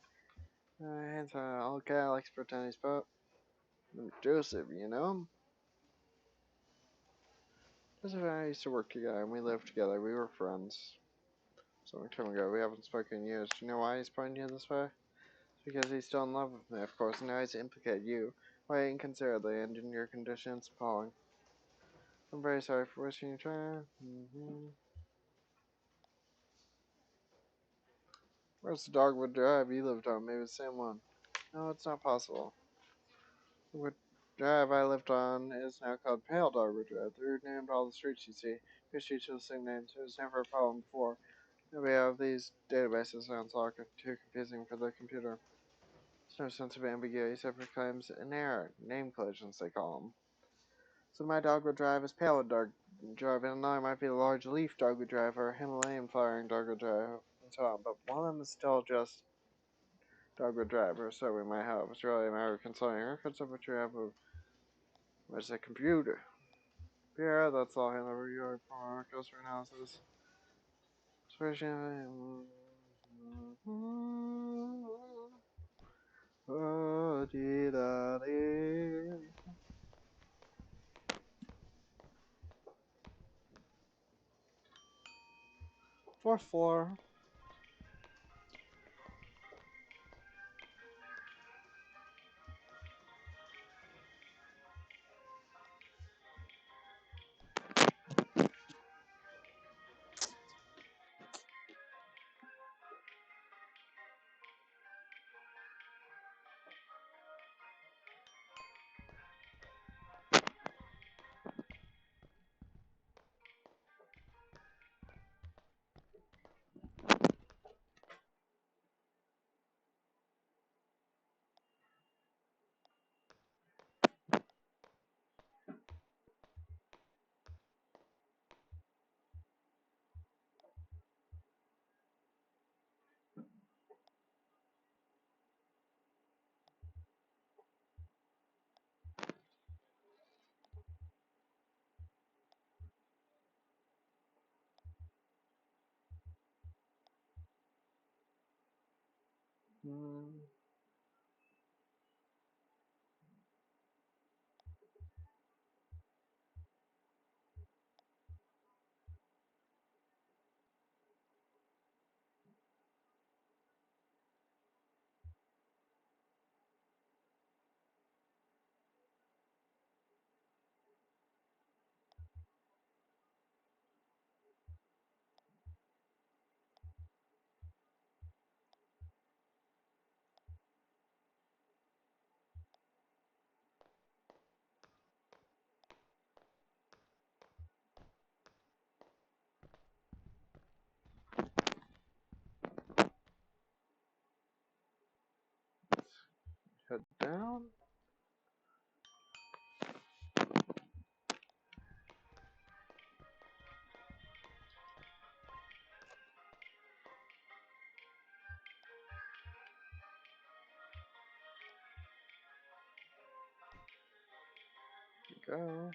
[SPEAKER 1] Hands on old guy likes to pretend he's pop. Joseph, you know him? Joseph and I used to work together and we lived together. We were friends. So long time ago, we haven't spoken in years. Do you know why he's pointing you this way? It's because he's still in love with me, of course, and now he's implicated you. Why inconsiderately and in your conditions appalling. I'm very sorry for wasting your time. Where's the Dogwood Drive you lived on? Maybe the same one. No, it's not possible. The drive I lived on is now called Pale Dogwood Drive. They renamed all the streets you see. Each street has the same names. It was never a problem before. We have these databases sounds like too confusing for the computer. There's no sense of ambiguity except for claims an error. Name collisions, they call them. So my Dogwood Drive is Pale Dog Drive, and another might be the Large Leaf Dogwood Drive or Himalayan Flowering Dogwood Drive, and so on. But one of them is still just Dogwood Drive, or so we might have. It's really a matter of consulting records of what you have of where's the computer. Yeah, that's all handled over your records for analysis. Version. Oh, dee da dee. Fourth floor.
[SPEAKER 6] Hmm.
[SPEAKER 1] Head down. Go.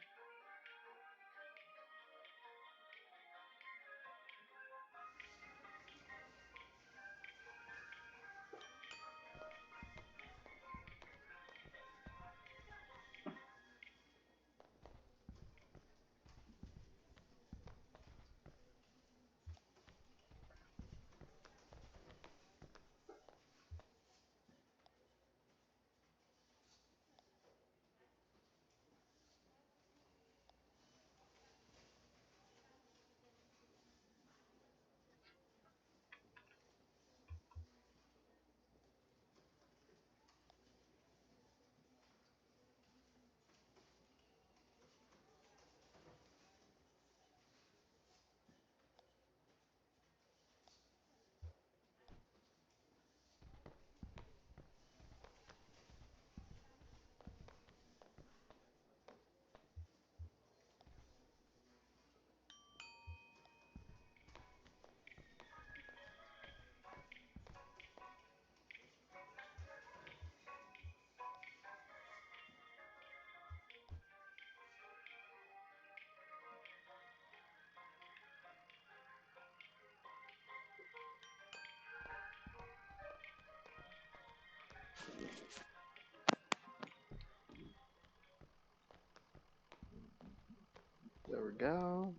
[SPEAKER 1] There we go.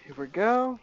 [SPEAKER 1] Here we go.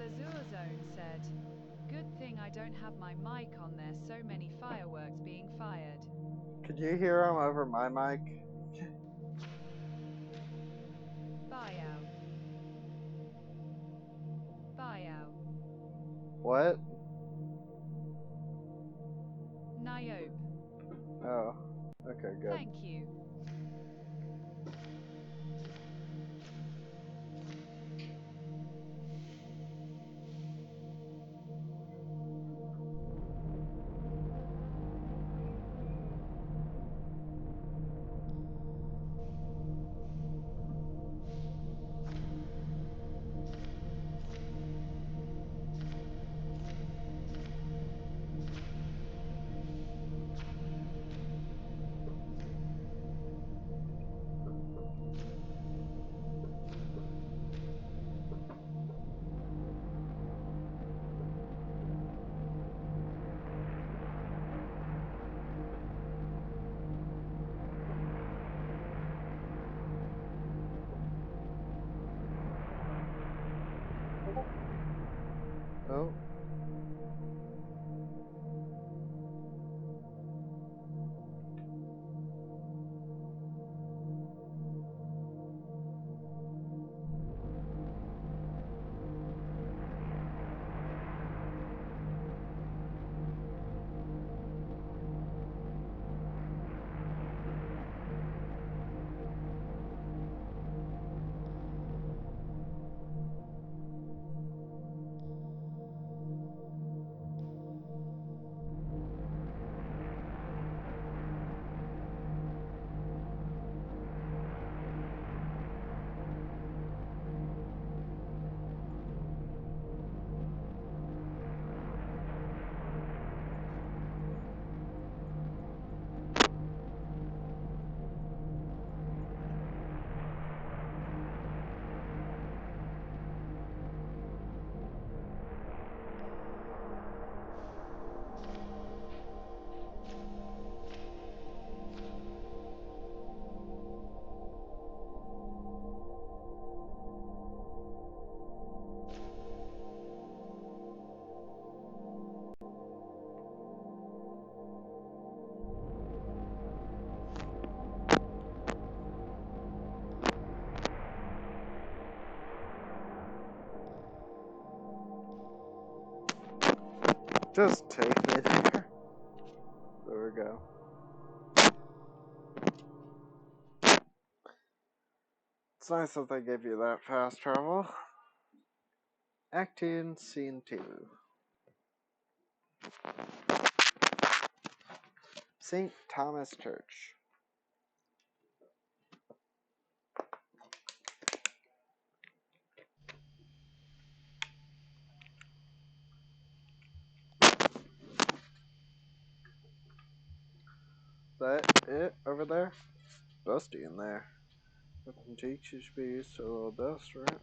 [SPEAKER 2] Blazur Zone said, "Good thing I don't have my mic on, there's so many fireworks being fired."
[SPEAKER 1] Could you hear him over my mic?
[SPEAKER 2] Buyout. Buyout.
[SPEAKER 1] What?
[SPEAKER 2] Niobe.
[SPEAKER 1] Oh, okay, good.
[SPEAKER 2] Thank you.
[SPEAKER 1] Oh. Just take me there. There we go. It's nice that they give you that fast travel. Act 2, Scene 2. St. Thomas Church. Is that it over there? Dusty in there. Antiques should be used to a little dust, right?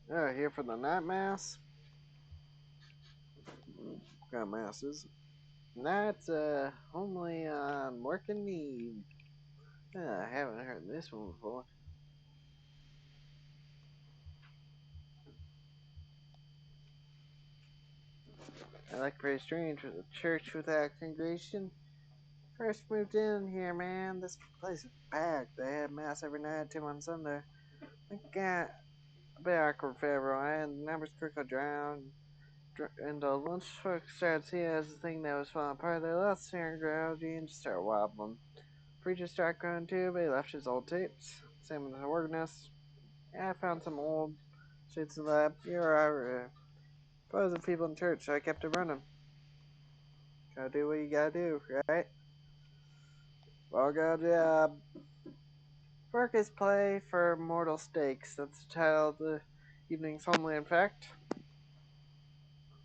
[SPEAKER 1] Yeah, here for the night mass. What kind of mass is it? Night's only on working need. I haven't heard this one before. I like pretty strange with a church without congregation. First moved in here, man. This place is packed. They had mass every night, 2 on Sunday. I got a bit awkward for everyone, and the numbers quickly drowned. And the lunch truck started seeing it as the thing that was falling apart. They lost steering gravity and just started wobbling. Preacher started crying too, but he left his old tapes. Same with the organist. Yeah, I found some old sheets in the lab. You're right. But the people in church, so I kept it running. Gotta do what you gotta do, right? Well, good job. Work is play for mortal stakes. That's the title of the evening's homeland fact.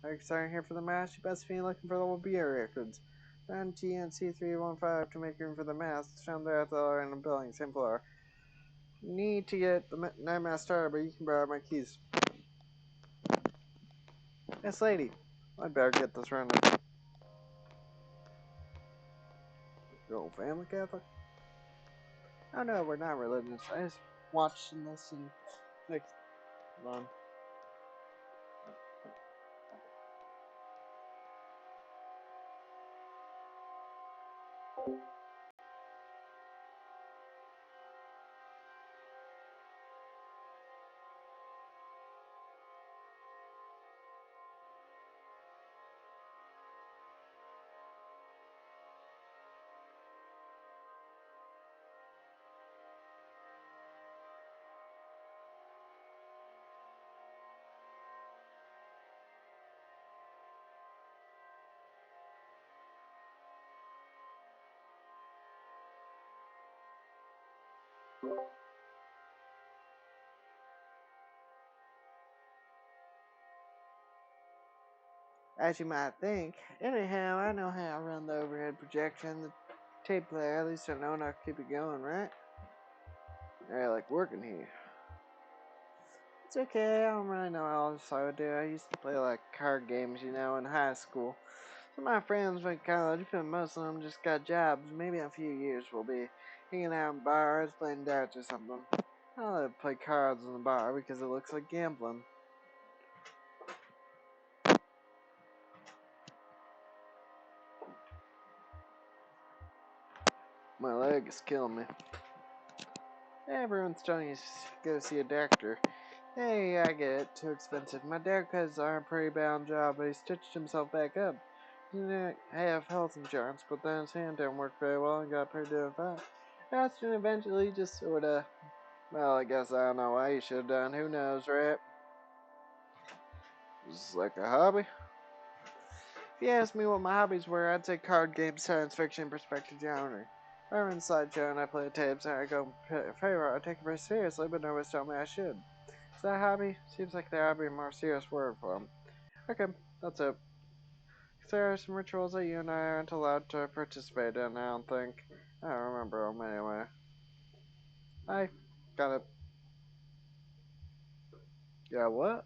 [SPEAKER 1] Are you starting here for the mass? You best be looking for the old beer records. Found TNC 315 to make room for the mass. Found there at the random building, same floor. Need to get the night mass started, but you can borrow my keys. Miss Lady, I'd better get this running. Your old family Catholic? Oh no, we're not religious. I just watching this and like, hold on. As you might think. Anyhow, I know how to run the overhead projector and the tape player. At least I know enough to keep it going, right? I like working here. It's okay, I don't really know how else I would do. I used to play like card games, in high school. Some of my friends went to college, but most of them just got jobs. Maybe in a few years we'll be hanging out in bars, playing darts or something. I love to play cards in the bar because it looks like gambling. My leg is killing me. Everyone's telling me to go see a doctor. Hey, I get it. Too expensive. My dad got his arm pretty bad on job, but he stitched himself back up. He didn't have health insurance, but then his hand didn't work very well and got pretty damn fat. Ashton eventually just sorta... Well, I guess I don't know why he should have done. Who knows, right? Just like a hobby. If you asked me what my hobbies were, I'd say card games, science fiction, perspective genre. If I'm in Sideshow and I play tapes and I go favorite, I take it very seriously, but nobody's telling me I should. Is that a hobby? Seems like there ought to be a more serious word for them. Okay, that's it. There are some rituals that you and I aren't allowed to participate in, I don't think. I don't remember them anyway. I got it. Yeah, what?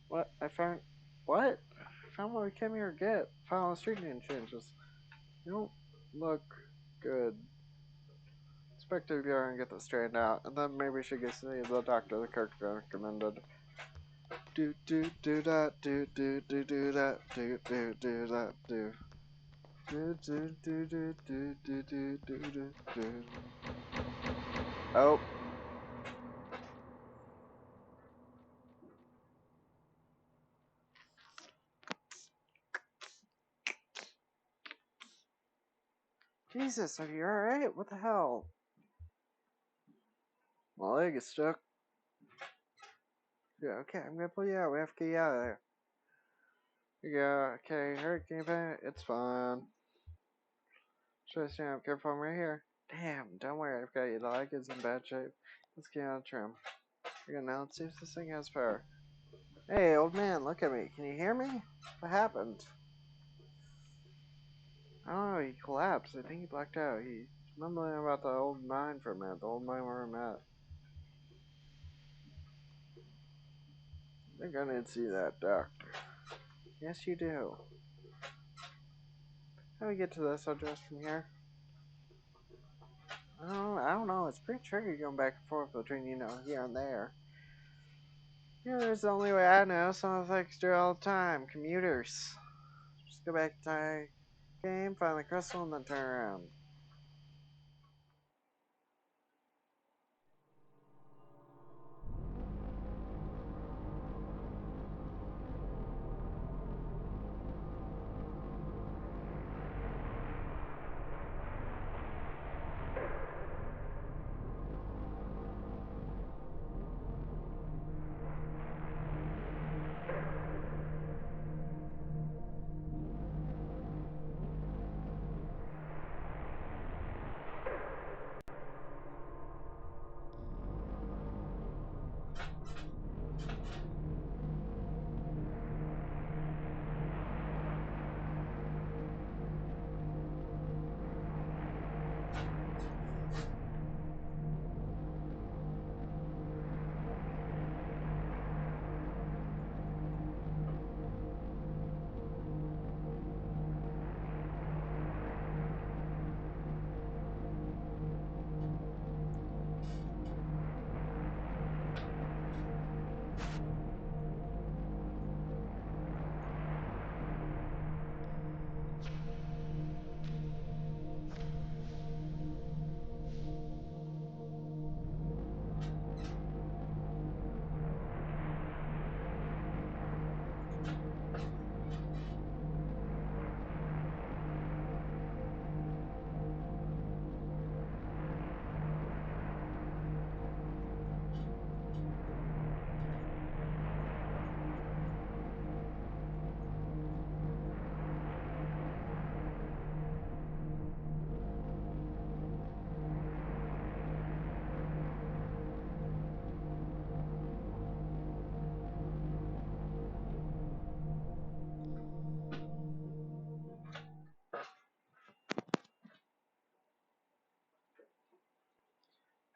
[SPEAKER 1] What? I found... What? I found what we came here to get. Final street name changes. You don't look good. Expect to go and get this straightened out, and then maybe we should go see the doctor the Kirk recommended. Do do do that do do do do that do do do that do. Do do do do do do do do do. Oh. Jesus, are you alright? What the hell? My leg is stuck. Yeah, okay, I'm gonna pull you out. We have to get you out of there. Yeah, okay, hurricane event, it's fine. Just careful, I'm right here. Damn, don't worry, I've got you. The leg is in bad shape. Let's get out of the trim. Okay, now let's see if this thing has power. Hey, old man, look at me. Can you hear me? What happened? I don't know, he collapsed. I think he blacked out. He's mumbling about the old mine for a minute, the old mine where I'm at. I think I need to see that doctor. Yes, you do. How do we get to this address from here? I don't know. It's pretty tricky going back and forth between, here and there. There's the only way I know. Some of the folks do it all the time. Commuters. Just go back to the game, find the crystal, and then turn around.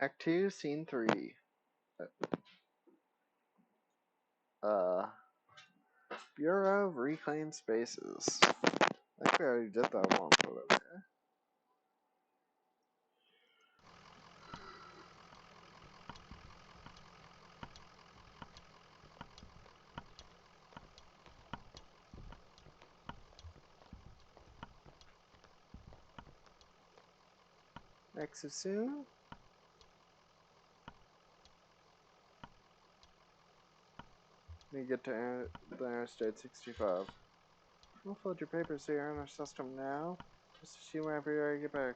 [SPEAKER 1] Act 2, Scene 3. Bureau of Reclaimed Spaces. I think we already did that one for over there. Exit soon. We get to the Interstate 65. We'll upload your papers here in our system now. Just to see whenever you're ready to get back.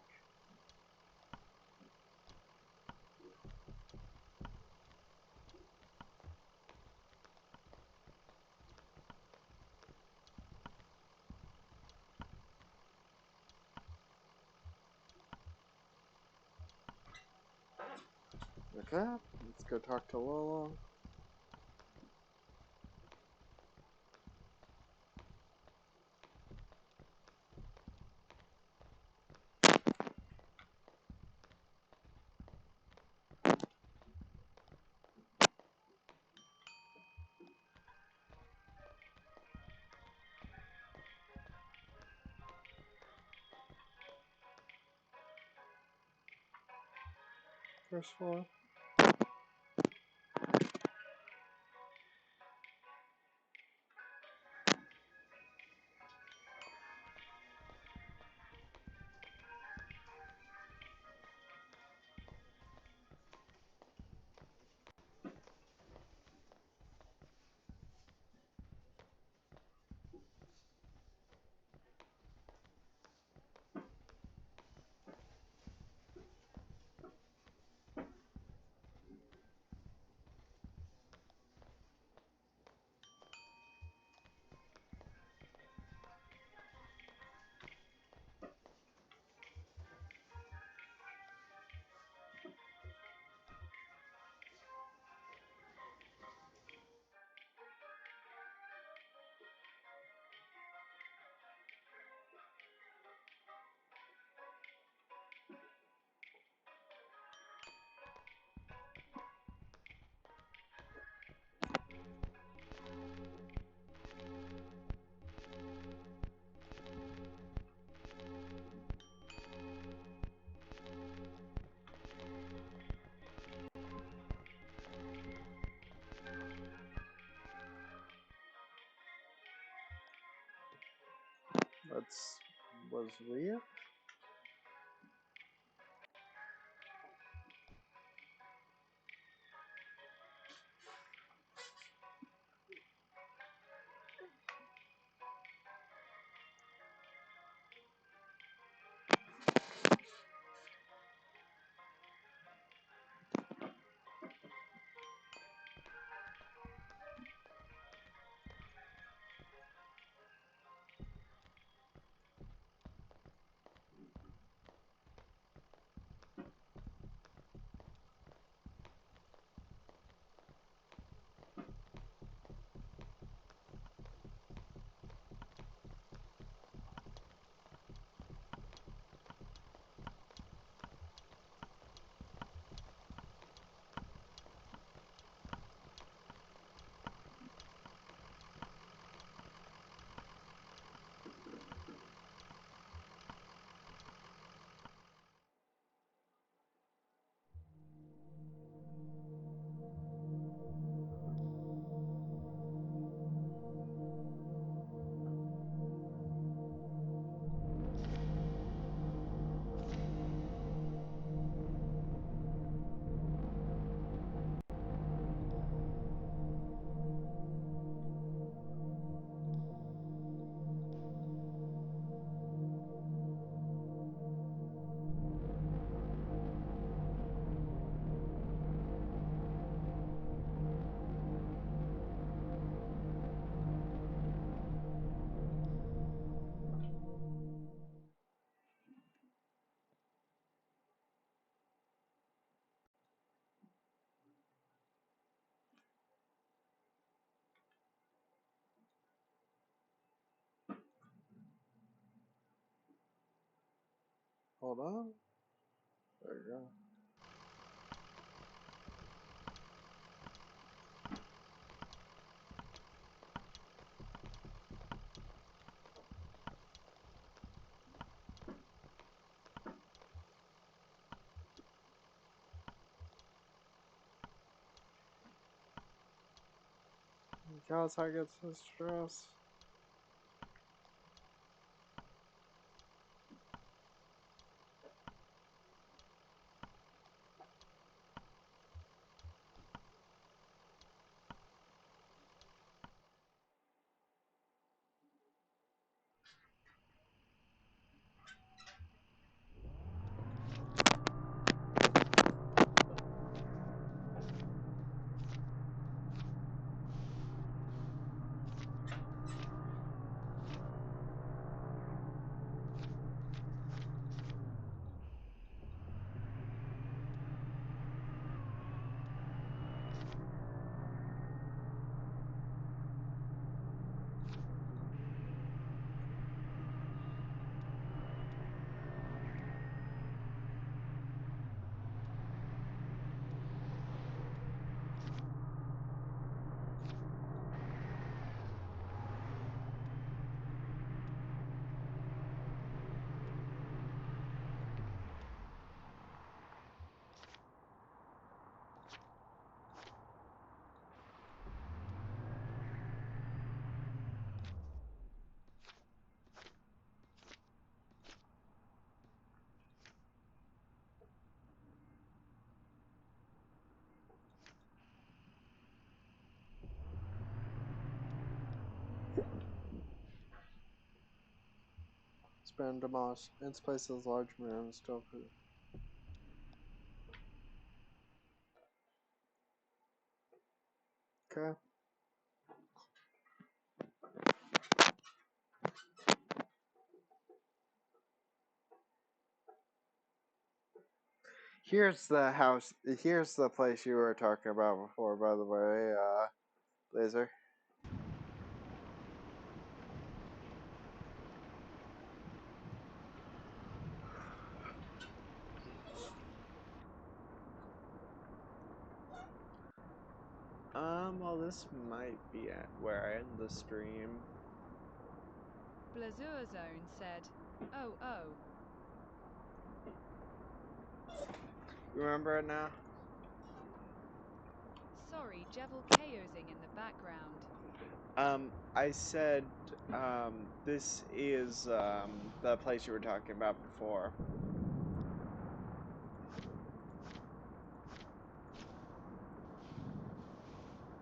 [SPEAKER 1] Okay, let's go talk to Lola. First floor. Was Leah? Hold on. There you go.
[SPEAKER 6] God, I get so stressed. It's been demolished. In its place is a large mound still. Okay. Here's the house. Here's the place you were talking about before, by the way, Blazer. Well, this might be at where I end the stream.
[SPEAKER 2] Blazur Zone said, "Oh, oh."
[SPEAKER 6] Remember it now?
[SPEAKER 2] Sorry, Jevel chaosing in the background.
[SPEAKER 6] I said, this is, the place you were talking about before.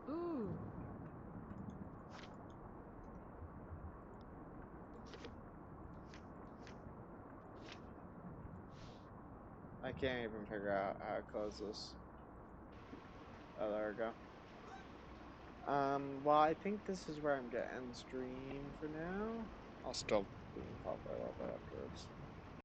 [SPEAKER 2] Ooh.
[SPEAKER 6] I can't even figure out how to close this. Oh, there we go. Well, I think this is where I'm gonna end stream for now. I'll still pop right up afterwards.